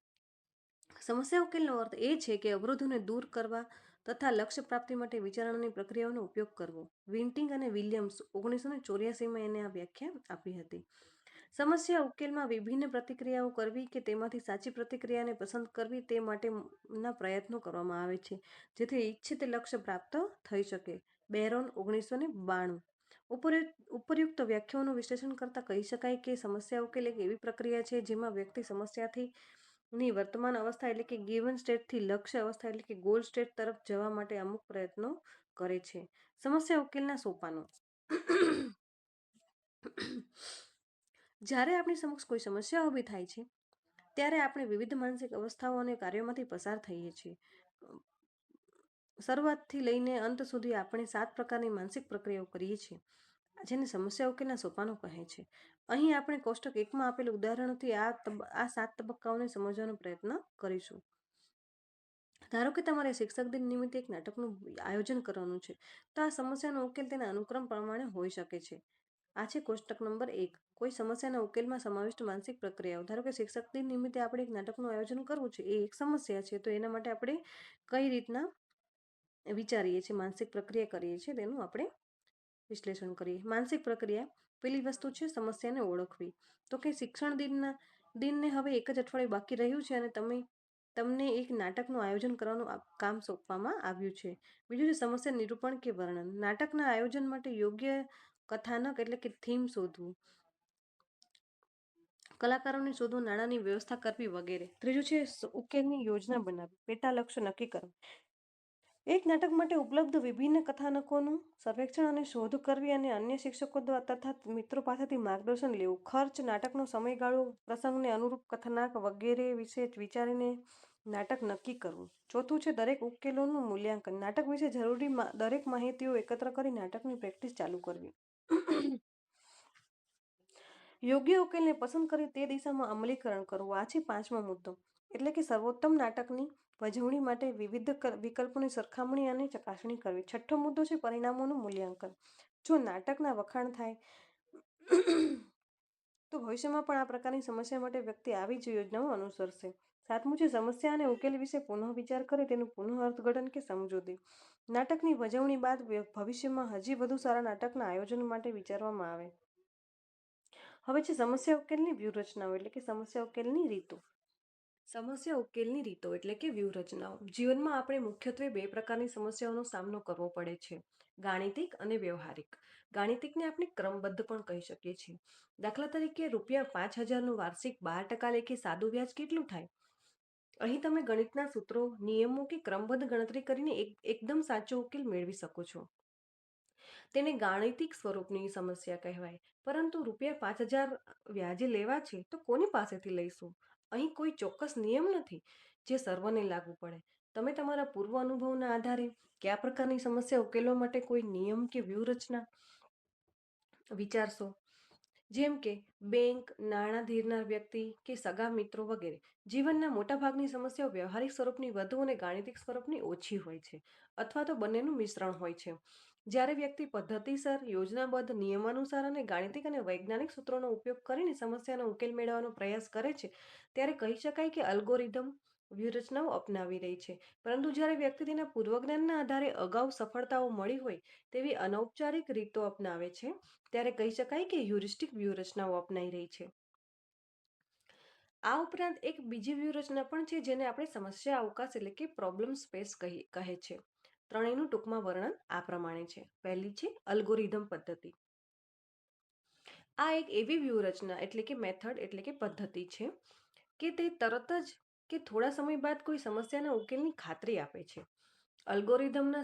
સમસ્યા ઉકેલનો અર્થ એ છે કે અવરોધોને દૂર કરવા તથા લક્ષ્ય પ્રાપ્તિ માટે વિચારણાની પ્રક્રિયાઓનો ઉપયોગ કરવો. વિન્ટિંગ અને વિલિયમ્સ 1984માં એને આ વ્યાખ્યા આપી હતી. સમસ્યા ઉકેલમાં વિભિન્ન પ્રતિક્રિયાઓ કરવી કે તેમાંથી સાચી પ્રતિક્રિયાને પસંદ કરવી તે માટેના પ્રયત્નો કરવામાં આવે છે જેથી ઈચ્છિત લક્ષ્ય પ્રાપ્ત થઈ શકે. બેરોન 1992. ઉપરયુક્ત વ્યાખ્યાઓનું વિશ્લેષણ કરતા કહી શકાય કે સમસ્યા ઉકેલ એક એવી પ્રક્રિયા છે જેમાં વ્યક્તિ સમસ્યાથી ની વર્તમાન અવસ્થા એટલે કે ગિવન સ્ટેટથી લક્ષ્ય અવસ્થા એટલે કે ગોલ સ્ટેટ તરફ જવા માટે અમુક પ્રયત્નો કરે છે. સમસ્યા ઉકેલના સોપાનો. જ્યારે આપણી સમક્ષ કોઈ સમસ્યા ઊભી થાય છે ત્યારે આપણે વિવિધ માનસિક અવસ્થાઓ અને કાર્યોમાંથી પસાર થઈએ છીએ. શરૂઆતથી લઈને અંત સુધી આપણે 7 પ્રકારની માનસિક પ્રક્રિયાઓ કરીએ છીએ જેને સમસ્યા ઉકેલના સોપાનો કહે છે. અહીં આપણે કોષ્ટક 1માં આપેલ ઉદાહરણોથી આ 7 તબક્કાઓને સમજવાનો પ્રયત્ન કરીશું. ધારો કે તમારે શિક્ષક દિન નિમિત્તે એક નાટકનું આયોજન કરવાનું છે, તો આ સમસ્યાનો ઉકેલ તેના અનુક્રમ પ્રમાણે હોઈ શકે છે. આ છે કોષ્ટક નંબર 1. કોઈ સમસ્યાના ઉકેલમાં સમાવિષ્ટ માનસિક પ્રક્રિયાઓ. ધારો કે શિક્ષક દિન નિમિત્તે આપણે એક નાટકનું આયોજન કરવું છે, એ એક સમસ્યા છે, તો એના માટે આપણે કઈ રીતના વિચારીએ છીએ, માનસિક પ્રક્રિયા કરીએ છીએ તેનું આપણે વિશ્લેષણ કરીએ. માનસિક પ્રક્રિયા. પેલી વસ્તુ છે સમસ્યાને ઓળખવી. તો કે શિક્ષણ દિનને હવે એક જ અઠવાડિયું બાકી રહ્યું છે અને તમને એક નાટકનું આયોજન કરવાનું કામ સોંપવામાં આવ્યું છે. બીજું છે સમસ્યા નિરૂપણ કે વર્ણન. નાટકના આયોજન માટે યોગ્ય કથાનક એટલે કે થીમ શોધવું, કલાકારોને શોધવું, નાણાંની વ્યવસ્થા કરવી વગેરે. ત્રીજું છે ઉકેલની યોજના બનાવવી, પેટા લક્ષ્ય નક્કી કરવા. એક નાટક માટે ઉપલબ્ધ વિભિન્ન કથાનકોનું સર્વેક્ષણ અને શોધ કરવી અને અન્ય શિક્ષકો તથા મિત્રો પાસેથી માર્ગદર્શન લેવું. ખર્ચ, નાટકનો સમયગાળો, પ્રસંગને અનુરૂપ કથાનક વગેરે વિશે વિચારીને નાટક નક્કી કરવું. ચોથું છે દરેક ઉકેલોનું મૂલ્યાંકન. નાટક વિશે જરૂરી દરેક માહિતીઓ એકત્ર કરી નાટકની પ્રેક્ટિસ ચાલુ કરવી. યોગ્ય ઉકેલને પસંદ કરી તે દિશામાં અમલીકરણ કરવું. આ છે પાંચમો મુદ્દો, એટલે કે સર્વોત્તમ નાટકની વજવણી માટે વિવિધ વિકલ્પોની સરખામણી અને ચકાસણી કરવી. છઠ્ઠો મુદ્દો છે પરિણામોનું મૂલ્યાંકન. જો નાટકના વખાણ થાય તો ભવિષ્યમાં પણ આ પ્રકારની સમસ્યા માટે વ્યક્તિ આવી જ યોજનાઓ અનુસરશે. સાતમું છે સમસ્યા અને ઉકેલ વિશે પુનઃવિચાર કરે તેનું પુનઃ અર્થઘટન કે સમજૂતી. નાટકની વજવણી બાદ ભવિષ્યમાં હજી વધુ સારા નાટકના આયોજન માટે વિચારવામાં આવે. હવે છે સમસ્યા ઉકેલની વ્યૂહરચનાઓ, એટલે કે સમસ્યા ઉકેલની રીતો. સમસ્યા ઉકેલની રીતો એટલે કે વ્યૂહરચનાઓ. જીવનમાં આપણે મુખ્યત્વે બે પ્રકારની સમસ્યાઓનો સામનો કરવો પડે છે, ગાણિતિક અને વ્યવહારિક. ગાણિતિકને આપણે ક્રમબદ્ધ પણ કહી શકીએ છીએ. દાખલા તરીકે ₹5,000નું વાર્ષિક 12% લેખે સાદું વ્યાજ કેટલું થાય? અહીં તમે ગણિતના સૂત્રો, નિયમો કે ક્રમબદ્ધ ગણતરી કરીને એકદમ સાચો ઉકેલ મેળવી શકો છો. તેને ગાણિતિક સ્વરૂપની સમસ્યા કહેવાય. પરંતુ ₹5,000 વ્યાજે લેવા છે તો કોની પાસેથી લઈશું? અહીં કોઈ ચોક્કસ નિયમ નથી જે સર્વને લાગુ પડે. તમે તમારા પૂર્વ અનુભવના આધારે કયા પ્રકારની સમસ્યા ઉકેલવા માટે કોઈ નિયમ કે વ્યૂહરચના વિચારશો, જેમ કે બેંક, નાણાં ધીરનાર વ્યક્તિ કે સગા મિત્રો વગેરે. જીવનના મોટાભાગની સમસ્યાઓ વ્યવહારિક સ્વરૂપની વધુ અને ગાણિતિક સ્વરૂપની ઓછી હોય છે, અથવા તો બંનેનું મિશ્રણ હોય છે. જ્યારે વ્યક્તિ પદ્ધતિસર, યોજનાબદ્ધ, નિયમાનુસાર અને ગાણિતિક અને વૈજ્ઞાનિક સૂત્રોનો ઉપયોગ કરીને સમસ્યાનો ઉકેલ મેળવવાનો પ્રયાસ કરે છે, ત્યારે કહી શકાય કે અલ્ગોરિધમ વ્યૂહરચનાઓ અપનાવી રહી છે. પરંતુ જ્યારે વ્યક્તિ તેના પૂર્વજ્ઞાનના આધારે અગાઉ સફળતાઓ મળી હોય તેવી અનૌપચારિક રીતો અપનાવે છે, ત્યારે કહી શકાય કે હ્યુરિસ્ટિક વ્યૂહરચનાઓ અપનાઈ રહી છે. આ ઉપરાંત એક બીજી વ્યૂહરચના પણ છે જેને આપણે સમસ્યા અવકાશ એટલે કે પ્રોબ્લેમ સ્પેસ કહે છે. ત્રણેયનું ટૂંકમાં વર્ણન આ પ્રમાણે છે. પહેલી છે અલ્ગોરિધમ પદ્ધતિ. આ એક એવી વ્યૂહરચના એટલે કે મેથડ એટલે કે પદ્ધતિ છે કે તે તરત જ કે થોડા સમય બાદ કોઈ સમસ્યાના ઉકેલની ખાતરી આપે છે. અલ્ગોરિધમના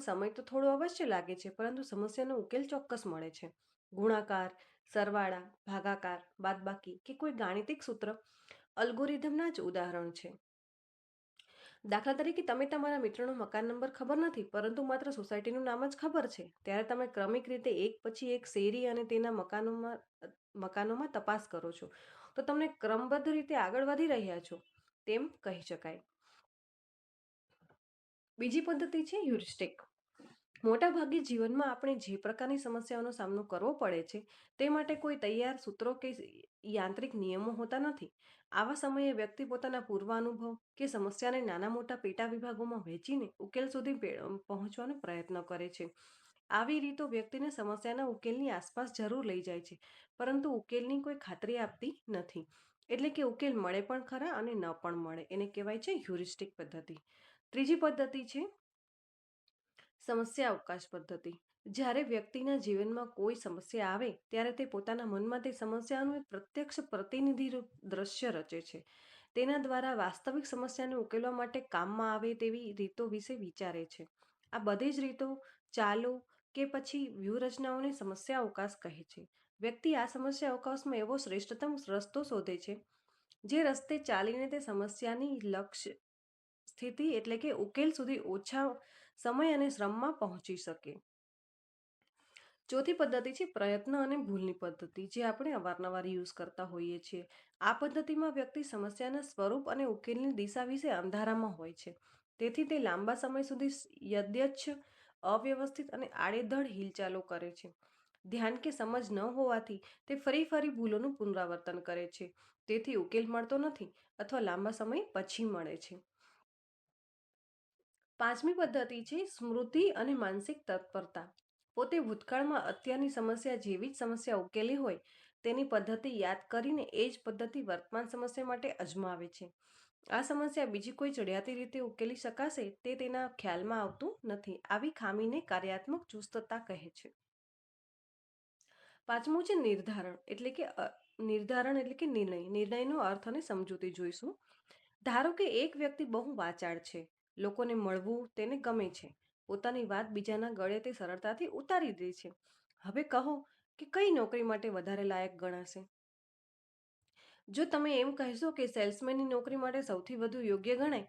સમય તો થોડો અવશ્ય લાગે છે, પરંતુ સમસ્યાનો ઉકેલ ચોક્કસ મળે છે. ગુણાકાર, સરવાળા, ભાગાકાર, બાદબાકી કે કોઈ ગાણિતિક સૂત્ર અલ્ગોરિધમના જ ઉદાહરણ છે. દાખલા તરીકે તમે તમારા મિત્રનો મકાન નંબર ખબર નથી, પરંતુ માત્ર સોસાયટીનું નામ જ ખબર છે, ત્યારે તમે ક્રમિક રીતે એક પછી એક શેરી અને તેના મકાનોમાં તપાસ કરો છો, તો તમને ક્રમબદ્ધ રીતે આગળ વધી રહ્યા છો તેમ કહી શકાય. બીજી પદ્ધતિ છે હ્યુરિસ્ટિક. મોટાભાગે જીવનમાં આપણે જે પ્રકારની સમસ્યાઓનો સામનો કરવો પડે છે તે માટે કોઈ તૈયાર સૂત્રો કે યાંત્રિક નિયમો હોતા નથી. આવા સમયે વ્યક્તિ પોતાના પૂર્વાનુભવ કે સમસ્યાને નાના મોટા પેટા વિભાગોમાં વહેંચીને ઉકેલ સુધી પહોંચવાનો પ્રયત્ન કરે છે. આવી રીતો વ્યક્તિને સમસ્યાના ઉકેલની આસપાસ જરૂર લઈ જાય છે, પરંતુ ઉકેલની કોઈ ખાતરી આપતી નથી. એટલે કે ઉકેલ મળે પણ ખરા અને ન પણ મળે. એને કહેવાય છે હ્યુરિસ્ટિક પદ્ધતિ. ત્રીજી પદ્ધતિ છે સમસ્યા અવકાશ પદ્ધતિ. જ્યારે વ્યક્તિના જીવનમાં કોઈ સમસ્યા આવે ત્યારે તે પોતાના મનમાં તે સમસ્યાનું એક પ્રત્યક્ષ પ્રતિનિધિ દ્રશ્ય રચે છે. તેના દ્વારા વાસ્તવિક સમસ્યાને ઉકેલવા માટે કામમાં આવે તેવી રીતો વિશે વિચારે છે. આ બધી જ રીતો, ચાલો કે પછી વ્યૂહરચનાઓને સમસ્યા અવકાશ કહે છે. વ્યક્તિ આ સમસ્યા અવકાશમાં એવો શ્રેષ્ઠતમ રસ્તો શોધે છે જે રસ્તે ચાલીને તે સમસ્યાની લક્ષ્ય સ્થિતિ એટલે કે ઉકેલ સુધી ઓછા સમય અને શ્રમમાં પહોંચી શકે. ચોથી પદ્ધતિ છે પ્રયત્ન અને ભૂલની પદ્ધતિ, જે આપણે અવારનવાર યુઝ કરતા હોઈએ છીએ. આ પદ્ધતિમાં વ્યક્તિ સમસ્યાના સ્વરૂપ અને ઉકેલની દિશા વિશે અંધારામાં હોય છે, તેથી તે લાંબા સમય સુધી યદ્યચ્છ અવ્યવસ્થિત અને આડેધડ હિલચાલો કરે છે. ધ્યાન કે સમજ ન હોવાથી તે ફરી ભૂલોનું પુનરાવર્તન કરે છે, તેથી ઉકેલ મળતો નથી અથવા લાંબા સમય પછી મળે છે. પાંચમી પદ્ધતિ છે સ્મૃતિ અને માનસિક તત્પરતા. પોતે ભૂતકાળમાં અત્યારની સમસ્યા જેવી જ સમસ્યા ઉકેલી હોય તેની પદ્ધતિ યાદ કરીને એ જ પદ્ધતિ વર્તમાન સમસ્યા માટે અજમાવે છે. આ સમસ્યા બીજી કોઈ ચડિયાતી રીતે ઉકેલી શકાશે તે તેના ખ્યાલમાં આવતું નથી. આવી ખામીને કાર્યાત્મક ચુસ્તતા કહે છે. પાંચમું છે નિર્ધારણ એટલે કે નિર્ણયનો અર્થ અને સમજૂતી જોઈશું. ધારો કે એક વ્યક્તિ બહુ વાચાળ છે, લોકોને મળવું તેને ગમે છે, પોતાની વાત બીજાના ગળે તે સરળતાથી ઉતારી દે છે. હવે કહો કે કઈ નોકરી માટે વધારે લાયક ગણાશે? જો તમે એમ કહેશો કે સેલ્સમેનની નોકરી માટે સૌથી વધુ યોગ્ય ગણાય,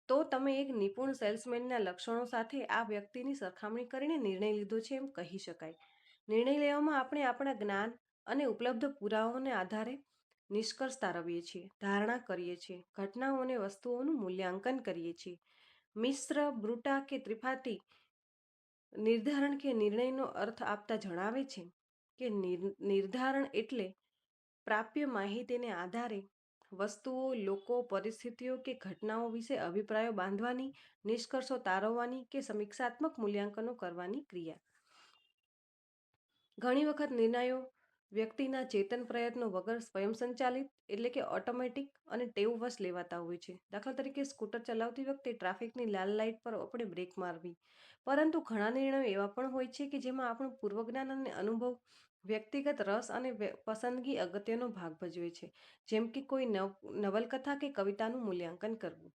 તો તમે એક નિપુણ સેલ્સમેનના લક્ષણો સાથે આ વ્યક્તિની સરખામણી કરીને નિર્ણય લીધો છે એમ કહી શકાય. નિર્ણય લેવામાં આપણે આપણા જ્ઞાન અને ઉપલબ્ધ પુરાવાઓને આધારે નિષ્કર્ષ તારવીએ છીએ, ધારણા કરીએ છીએ, ઘટનાઓ અને વસ્તુઓનું મૂલ્યાંકન કરીએ છીએ. મિશ્ર, બ્રુટા કે ત્રિપાઠી નિર્ધારણ કે નિર્ણયનો અર્થ આપતા જણાવે છે કે નિર્ધારણ એટલે પ્રાપ્ય માહિતીને આધારે વસ્તુઓ, લોકો, પરિસ્થિતિઓ કે ઘટનાઓ વિશે અભિપ્રાયો બાંધવાની, નિષ્કર્ષો તારવવાની કે સમીક્ષાત્મક મૂલ્યાંકનો કરવાની ક્રિયા. ઘણી વખત નિર્ણયો વ્યક્તિના ચેતન પ્રયત્નો વગર સ્વયંસંચાલિત એટલે કે ઓટોમેટિક અને ટેવવશ લેવાતા હોય છે. દાખલા તરીકે સ્કૂટર ચલાવતી વખતે ટ્રાફિકની લાલ લાઇટ પર આપણે બ્રેક મારવી. પરંતુ ઘણા નિર્ણયો એવા પણ હોય છે કે જેમાં આપણું પૂર્વજ્ઞાન અને અનુભવ, વ્યક્તિગત રસ અને પસંદગી અગત્યનો ભાગ ભજવે છે, જેમ કે કોઈ નવલકથા કે કવિતાનું મૂલ્યાંકન કરવું.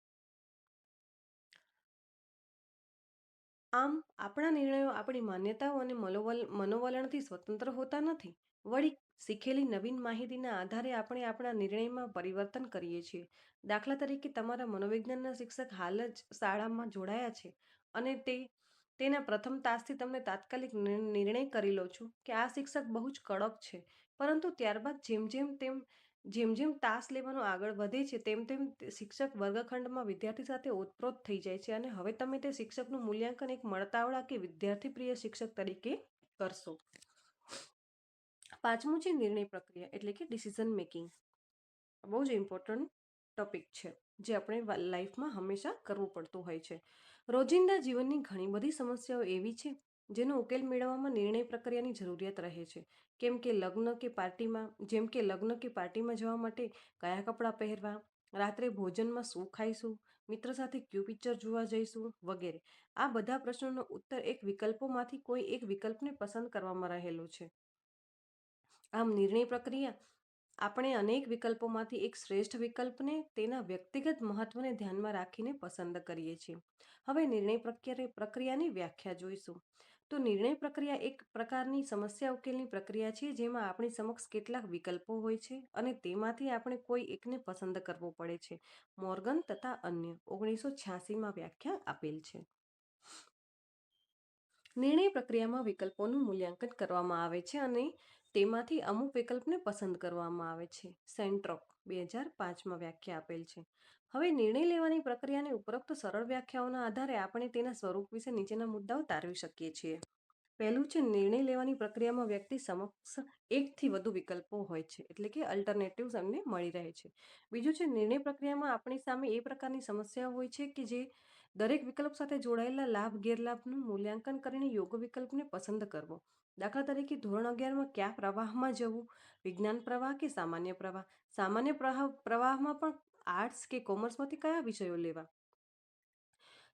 આમ આપણા નિર્ણયો આપણી માન્યતાઓ અને મનોવલણથી સ્વતંત્ર હોતા નથી. વળી શીખેલી નવીન માહિતીના આધારે આપણે આપણા નિર્ણયમાં પરિવર્તન કરીએ છીએ. દાખલા તરીકે તમારા મનોવિજ્ઞાનના શિક્ષક હાલ જ શાળામાં જોડાયા છે અને તેના પ્રથમ તાસથી તમને તાત્કાલિક નિર્ણય કરી લો છો કે આ શિક્ષક બહુ જ કડક છે. પરંતુ ત્યારબાદ જેમ જેમ તાસ લેવાનો આગળ વધે છે તેમ તેમ શિક્ષક વર્ગખંડમાં વિદ્યાર્થી સાથે ઓતપ્રોત થઈ જાય છે અને હવે તમે તે શિક્ષકનું મૂલ્યાંકન એક મળતાવળા કે વિદ્યાર્થી પ્રિય શિક્ષક તરીકે કરશો. પાંચમું છે નિર્ણય પ્રક્રિયા એટલે કે ડિસિઝન મેકિંગ. બહુ જ ઇમ્પોર્ટન્ટ ટોપિક છે જે આપણે લાઈફમાં હંમેશા કરવું પડતું હોય છે. રોજિંદા જીવનની ઘણી બધી સમસ્યાઓ એવી છે જેનો ઉકેલ મેળવવામાં નિર્ણય પ્રક્રિયાની જરૂરિયાત રહે છે. જેમ કે લગ્ન કે પાર્ટીમાં જવા માટે કયા કપડાં પહેરવા, રાત્રે ભોજનમાં શું ખાઈશું, મિત્ર સાથે કયું પિક્ચર જોવા જઈશું વગેરે. આ બધા પ્રશ્નોનો ઉત્તર એક વિકલ્પોમાંથી કોઈ એક વિકલ્પને પસંદ કરવામાં રહેલો છે. આમ નિર્ણય પ્રક્રિયા આપણે અનેક વિકલ્પોમાંથી એક શ્રેષ્ઠ વિકલ્પને તેના વ્યક્તિગત મહત્વને ધ્યાનમાં રાખીને પસંદ કરીએ છીએ. હવે નિર્ણય પ્રક્રિયાની વ્યાખ્યા જોઈશું. તો નિર્ણય પ્રક્રિયા એક પ્રકારની સમસ્યા ઉકેલની પ્રક્રિયા છે જેમાં આપણી સમક્ષ કેટલાક વિકલ્પો હોય છે અને તેમાંથી આપણે કોઈ એકને પસંદ કરવો પડે છે. મોર્ગન તથા અન્ય 1986માં વ્યાખ્યા આપેલ છે. નિર્ણય પ્રક્રિયામાં વિકલ્પોનું મૂલ્યાંકન કરવામાં આવે છે અને તેમાંથી અમુક વિકલ્પને પસંદ કરવામાં આવે છે. સેન્ટ્રોક 2005માં વ્યાખ્યા આપેલ છે. હવે નિર્ણય લેવાની પ્રક્રિયાની ઉપરોક્ત સરળ વ્યાખ્યાઓના આધારે આપણે તેના સ્વરૂપ વિશે નીચેના મુદ્દાઓ તારવી શકીએ છીએ. પહેલું છે નિર્ણય લેવાની પ્રક્રિયામાં વ્યક્તિ સમક્ષ એકથી વધુ વિકલ્પો હોય છે એટલે કે અલ્ટરનેટિવ્સ એમને મળી રહે છે. બીજું છે નિર્ણય પ્રક્રિયામાં આપણી સામે એ પ્રકારની સમસ્યાઓ હોય છે કે જે દરેક વિકલ્પ સાથે જોડાયેલા લાભ ગેરલાભનું મૂલ્યાંકન કરીને યોગ્ય વિકલ્પને પસંદ કરવો. દાખલા તરીકે ધોરણ 11માં કયા પ્રવાહમાં જવું, વિજ્ઞાન પ્રવાહ કે સામાન્ય પ્રવાહ. સામાન્ય પ્રવાહમાં પણ આર્ટ્સ કે કોમર્સમાંથી કયા વિષયો લેવા.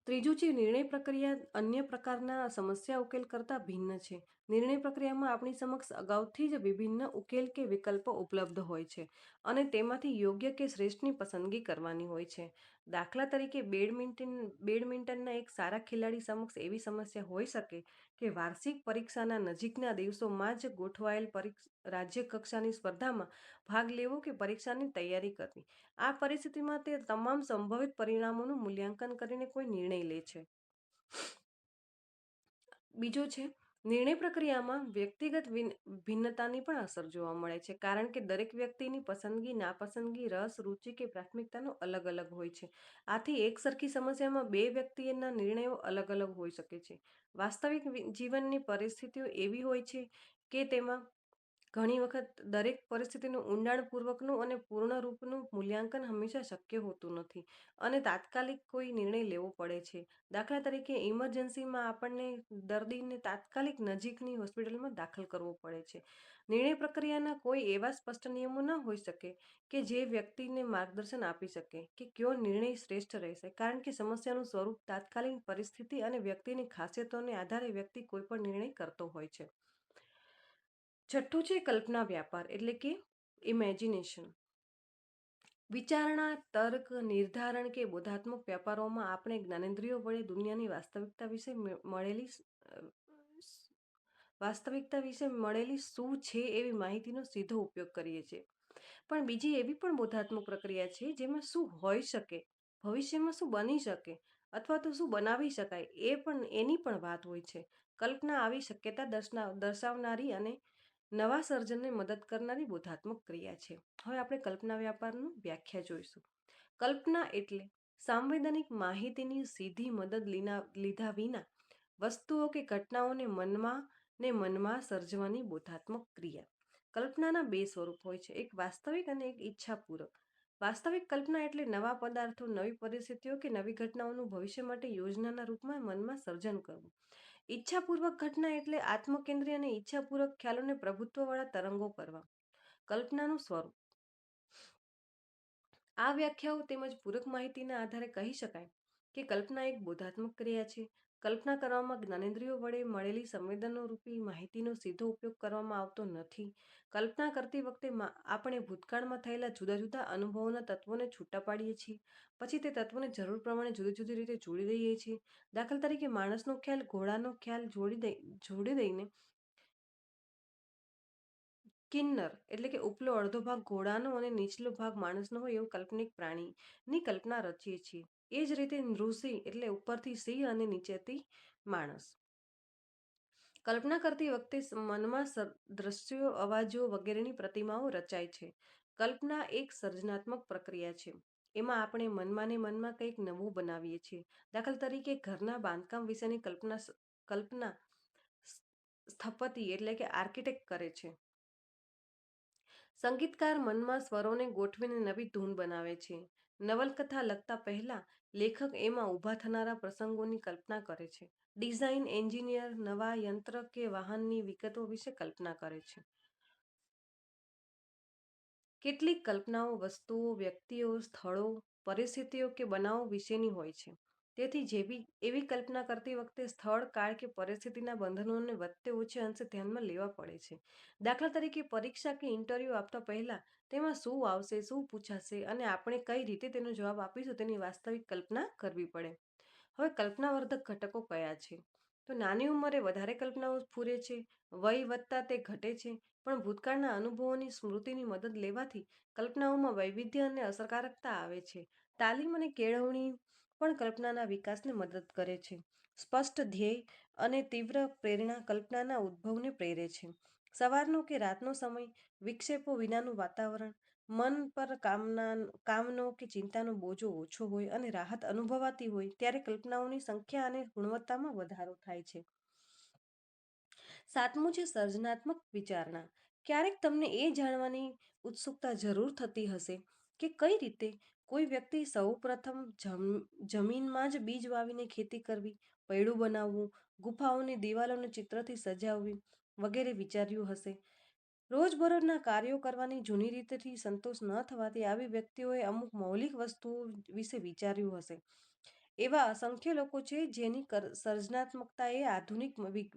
ત્રીજું છે નિર્ણય પ્રક્રિયા અન્ય પ્રકારના સમસ્યા ઉકેલ કરતાં ભિન્ન છે. નિર્ણય પ્રક્રિયામાં આપણી સમક્ષ અગાઉથી જ વિભિન્ન ઉકેલ કે વિકલ્પો ઉપલબ્ધ હોય છે અને તેમાંથી યોગ્ય કે શ્રેષ્ઠની પસંદગી કરવાની હોય છે. દાખલા તરીકે બેડમિન્ટનના એક સારા ખેલાડી સમક્ષ એવી સમસ્યા હોઈ શકે કે વાર્ષિક પરીક્ષાના નજીકના દિવસોમાં જ ગોઠવાયેલ રાજ્ય કક્ષાની સ્પર્ધામાં ભાગ લેવો કે પરીક્ષાની તૈયારી કરવી. આ પરિસ્થિતિમાં તે તમામ સંભવિત પરિણામોનું મૂલ્યાંકન કરીને કોઈ નિર્ણય લે છે. બીજો છે નિર્ણય પ્રક્રિયામાં વ્યક્તિગત ભિન્નતાની પણ અસર જોવા મળે છે કારણ કે દરેક વ્યક્તિની પસંદગી, નાપસંદગી, રસ, રુચિ કે પ્રાથમિકતાનો અલગ અલગ હોય છે. આથી એક સરખી સમસ્યામાં બે વ્યક્તિના નિર્ણયો અલગ અલગ હોઈ શકે છે. વાસ્તવિક જીવનની પરિસ્થિતિઓ એવી હોય છે કે તેમાં ઘણી વખત દરેક પરિસ્થિતિનું ઊંડાણપૂર્વકનું અને પૂર્ણ રૂપનું મૂલ્યાંકન હંમેશા શક્ય હોતું નથી અને તાત્કાલિક કોઈ નિર્ણય લેવો પડે છે. દાખલા તરીકે ઇમરજન્સીમાં આપણને દર્દીને તાત્કાલિક નજીકની હોસ્પિટલમાં દાખલ કરવો પડે છે. નિર્ણય પ્રક્રિયાના કોઈ એવા સ્પષ્ટ નિયમો ન હોઈ શકે કે જે વ્યક્તિને માર્ગદર્શન આપી શકે કે કયો નિર્ણય શ્રેષ્ઠ રહેશે કારણ કે સમસ્યાનું સ્વરૂપ, તાત્કાલિક પરિસ્થિતિ અને વ્યક્તિની ખાસિયતોને આધારે વ્યક્તિ કોઈ પણ નિર્ણય કરતો હોય છે. છઠ્ઠું છે કલ્પના વ્યાપાર એટલે કે ઇમેજિનેશન. વિચારણા, તર્ક, નિર્ધારણ કે બોધાત્મક વ્યાપારોમાં આપણે જ્ઞાનેન્દ્રિયો વડે દુનિયાની વાસ્તવિકતા વિશે મળેલી શું છે એવી માહિતીનો સીધો ઉપયોગ કરીએ છીએ. પણ બીજી એવી પણ બોધાત્મક પ્રક્રિયા છે જેમાં શું હોઈ શકે, ભવિષ્યમાં શું બની શકે અથવા તો શું બનાવી શકાય એ પણ એની પણ વાત હોય છે. કલ્પના આવી શક્યતા દર્શાવનારી અને નવા સર્જનને મદદ કરનારી બોધાત્મક ક્રિયા છે. હવે આપણે કલ્પના વ્યાપારનું વ્યાખ્યા જોઈશું. કલ્પના એટલે સાંવેદનિક માહિતીની સીધી મદદ લીધા વિના વસ્તુઓ કે ઘટનાઓને મનમાં સર્જવાની બોધાત્મક ક્રિયા. કલ્પનાના બે સ્વરૂપ હોય છે, એક વાસ્તવિક અને એક ઈચ્છાપૂર્વક. વાસ્તવિક કલ્પના એટલે નવા પદાર્થો, નવી પરિસ્થિતિઓ કે નવી ઘટનાઓનું ભવિષ્ય માટે યોજનાના રૂપમાં મનમાં સર્જન કરવું. ઈચ્છાપૂર્વક ઘટના એટલે આત્મકેન્દ્રી અને ઈચ્છાપૂર્વક ખ્યાલોને પ્રભુત્વવાળા તરંગો કરવા. કલ્પનાનું સ્વરૂપ. આ વ્યાખ્યાઓ તેમજ પૂરક માહિતીના આધારે કહી શકાય કે કલ્પના એક બોધાત્મક ક્રિયા છે. કલ્પના કરવામાં જ્ઞાનેન્દ્રિયો વડે મળેલી સંવેદનો રૂપી માહિતીનો સીધો ઉપયોગ કરવામાં આવતો નથી. કલ્પના કરતી વખતે આપણે ભૂતકાળમાં થયેલા જુદા જુદા અનુભવોના તત્વોને છૂટા પાડીએ છીએ, પછી તે તત્વોને જરૂર પ્રમાણે જુદી જુદી રીતે જોડી દઈએ છીએ. દાખલા તરીકે માણસનો ખ્યાલ ઘોડાનો ખ્યાલ જોડી દઈને કિન્નર એટલે કે ઉપલો અડધો ભાગ ઘોડાનો અને નીચલો ભાગ માણસનો હોય એવું કાલ્પનિક પ્રાણીની કલ્પના રચીએ છીએ. એ જ રીતે નૃસિંહ એટલે ઉપરથી સિંહ અને નીચેથી માણસ. કલ્પના કરતી વખતે મનમાં દ્રશ્યો, અવાજો વગેરેની પ્રતિમાઓ રચાય છે. કલ્પના એક સર્જનાત્મક પ્રક્રિયા છે. એમાં આપણે મનમાં કંઈક નવું બનાવીએ છીએ. દાખલા તરીકે ઘરના બાંધકામ વિશેની કલ્પના સ્થપતિ એટલે કે આર્કિટેક્ટ કરે છે. સંગીતકાર મનમાં સ્વરોને ગોઠવીને નવી ધૂન બનાવે છે. નવલકથા લખતા પહેલા લેખક એમાં ઊભા થનારા પ્રસંગોની કલ્પના કરે છે. ડિઝાઇન એન્જિનિયર નવા યંત્ર કે વાહનની વિગતો વિશે કલ્પના કરે છે. કેટલીક કલ્પનાઓ વસ્તુઓ, વ્યક્તિઓ, સ્થળો, પરિસ્થિતિઓ કે બનાવો વિશેની હોય છે. તેથી એવી કલ્પના કરતી વખતે સ્થળ, કાળ કે પરિસ્થિતિના બંધનોને વધતે ઓછે અંશે ધ્યાનમાં લેવા પડે છે. દાખલા તરીકે પરીક્ષા કે ઇન્ટરવ્યૂ આપતા પહેલા તેમાં શું આવશે, શું પૂછાશે અને આપણે કઈ રીતે તેનો જવાબ આપીશું તેની વાસ્તવિક કલ્પના કરવી પડે. હવે કલ્પનાવર્ધક ઘટકો કયા છે? તો નાની ઉંમરે વધારે કલ્પનાઓ સ્ફુરે છે, વય વધતા તે ઘટે છે, પણ ભૂતકાળના અનુભવોની સ્મૃતિની મદદ લેવાથી કલ્પનાઓમાં વૈવિધ્ય અને અસરકારકતા આવે છે. તાલીમ અને કેળવણી પણ કલ્પનાના વિકાસને મદદ કરે છે. સ્પષ્ટ ધ્યેય અને તીવ્ર પ્રેરણા કલ્પનાના ઉદ્ભવને પ્રેરે છે. સવારનો કે રાતનો સમય, વિક્ષેપો વિનાનું વાતાવરણ, મન પર કામનો કે ચિંતાનો બોજો ઓછો હોય અને રાહત અનુભવાતી હોય ત્યારે કલ્પનાઓની સંખ્યા અને ગુણવત્તામાં વધારો થાય છે. સાતમું છે સર્જનાત્મક વિચારણા. ક્યારેક તમને એ જાણવાની ઉત્સુકતા જરૂર થતી હશે કે કઈ રીતે કોઈ વ્યક્તિ સૌ પ્રથમ જમીનમાં જ બીજ વાવીને ખેતી કરવી, પૈડું બનાવવું, ગુફાઓની દિવાલોને ચિત્રથી સજાવવી વગેરે વિચાર્યું હશે. રોજબરોજના કાર્યો કરવાની જૂની રીતથી સંતોષ ન થવાથી આવી વ્યક્તિઓએ અમુક મૌલિક વસ્તુઓ વિશે વિચાર્યું હશે. એવા અસંખ્ય લોકો છે જેની સર્જનાત્મકતાએ આધુનિક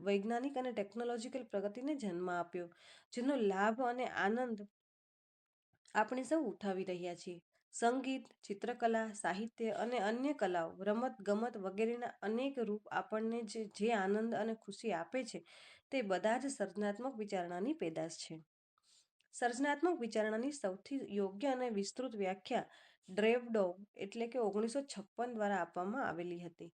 વૈજ્ઞાનિક અને ટેકનોલોજીકલ પ્રગતિને જન્મ આપ્યો, જેનો લાભ અને આનંદ આપણે સૌ ઉઠાવી રહ્યા છીએ. સંગીત, ચિત્રકલા, સાહિત્ય અને અન્ય કલાઓ, રમત ગમત વગેરેના અનેક રૂપ આપણને જે આનંદ અને ખુશી આપે છે તે બધા જ સર્જનાત્મક વિચારણાની પેદાશ છે. સર્જનાત્મક વિચારણાની સૌથી યોગ્ય અને વિસ્તૃત વ્યાખ્યા ડ્રેવડો એટલે કે 1956 દ્વારા આપવામાં આવેલી હતી.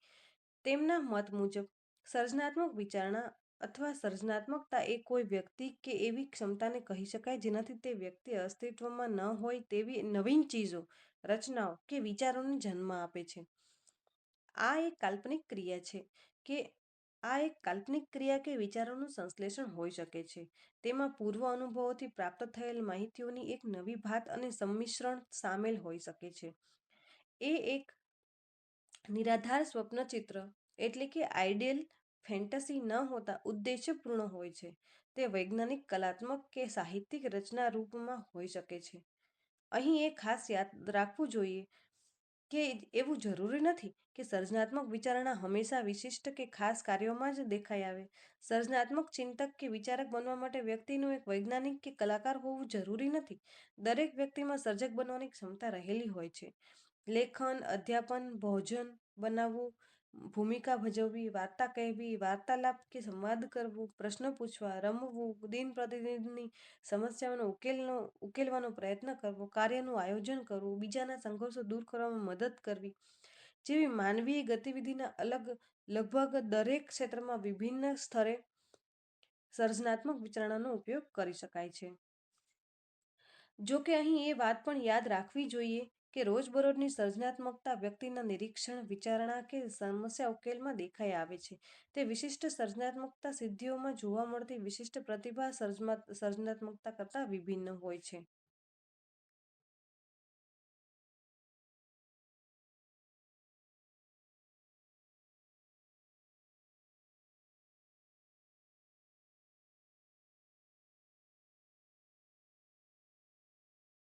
તેમના મત મુજબ સર્જનાત્મક વિચારણા અથવા સર્જનાત્મકતા એ કોઈ વ્યક્તિ કે એવી ક્ષમતાને કહી શકાય જેનાથી તે વ્યક્તિ અસ્તિત્વમાં ન હોય તેવી નવીન ચીજો, રચનાઓ કે વિચારોને જન્મ આપે છે. આ એક કાલ્પનિક ક્રિયા કે વિચારોનું સંશ્લેષણ હોઈ શકે છે. તેમાં પૂર્વ અનુભવોથી પ્રાપ્ત થયેલ માહિતીઓની એક નવી ભાત અને સંમિશ્રણ સામેલ હોઈ શકે છે. એ એક નિરાધાર સ્વપ્નચિત્ર એટલે કે આઈડિયલ ફેન્ટસી ન હોતા ઉદ્દેશ્યપૂર્ણ હોય છે. તે વૈજ્ઞાનિક, કલાત્મક કે સાહિત્યિક રચના રૂપમાં હોઈ શકે છે. અહીં એ ખાસ યાદ રાખવું જોઈએ કે એવું જરૂરી નથી કે સર્જનાત્મક વિચારણા હંમેશા વિશિષ્ટ કે ખાસ કાર્યોમાં જ દેખાઈ આવે. સર્જનાત્મક ચિંતક કે વિચારક બનવા માટે વ્યક્તિનું એક વૈજ્ઞાનિક કે કલાકાર હોવું જરૂરી નથી. દરેક વ્યક્તિમાં સર્જક બનવાની ક્ષમતા રહેલી હોય છે. લેખન, અધ્યાપન, ભોજન બનાવવું, ભૂમિકા ભજવવી, વાર્તા કહેવી, વાર્તાલાપ કે સંવાદ કરવું, પ્રશ્ન પૂછવા, રમવું, દિન પ્રતિદિનની સમસ્યાઓનો ઉકેલવાનો પ્રયત્ન કરવો, કાર્યનું આયોજન કરવું, બીજાના સંઘર્ષો દૂર કરવામાં મદદ કરવી જેવી માનવીય ગતિવિધિના લગભગ દરેક ક્ષેત્રમાં વિભિન્ન સ્તરે સર્જનાત્મક વિચારણાનો ઉપયોગ કરી શકાય છે. જો કે અહીં એ વાત પણ યાદ રાખવી જોઈએ કે રોજબરોજની સર્જનાત્મકતા વ્યક્તિના નિરીક્ષણ, વિચારણા કે સમસ્યા ઉકેલમાં દેખાઈ આવે છે. તે વિશિષ્ટ સર્જનાત્મકતા સિદ્ધિઓમાં જોવા મળતી વિશિષ્ટ પ્રતિભા સર્જનાત્મકતા કરતાં વિભિન્ન હોય છે.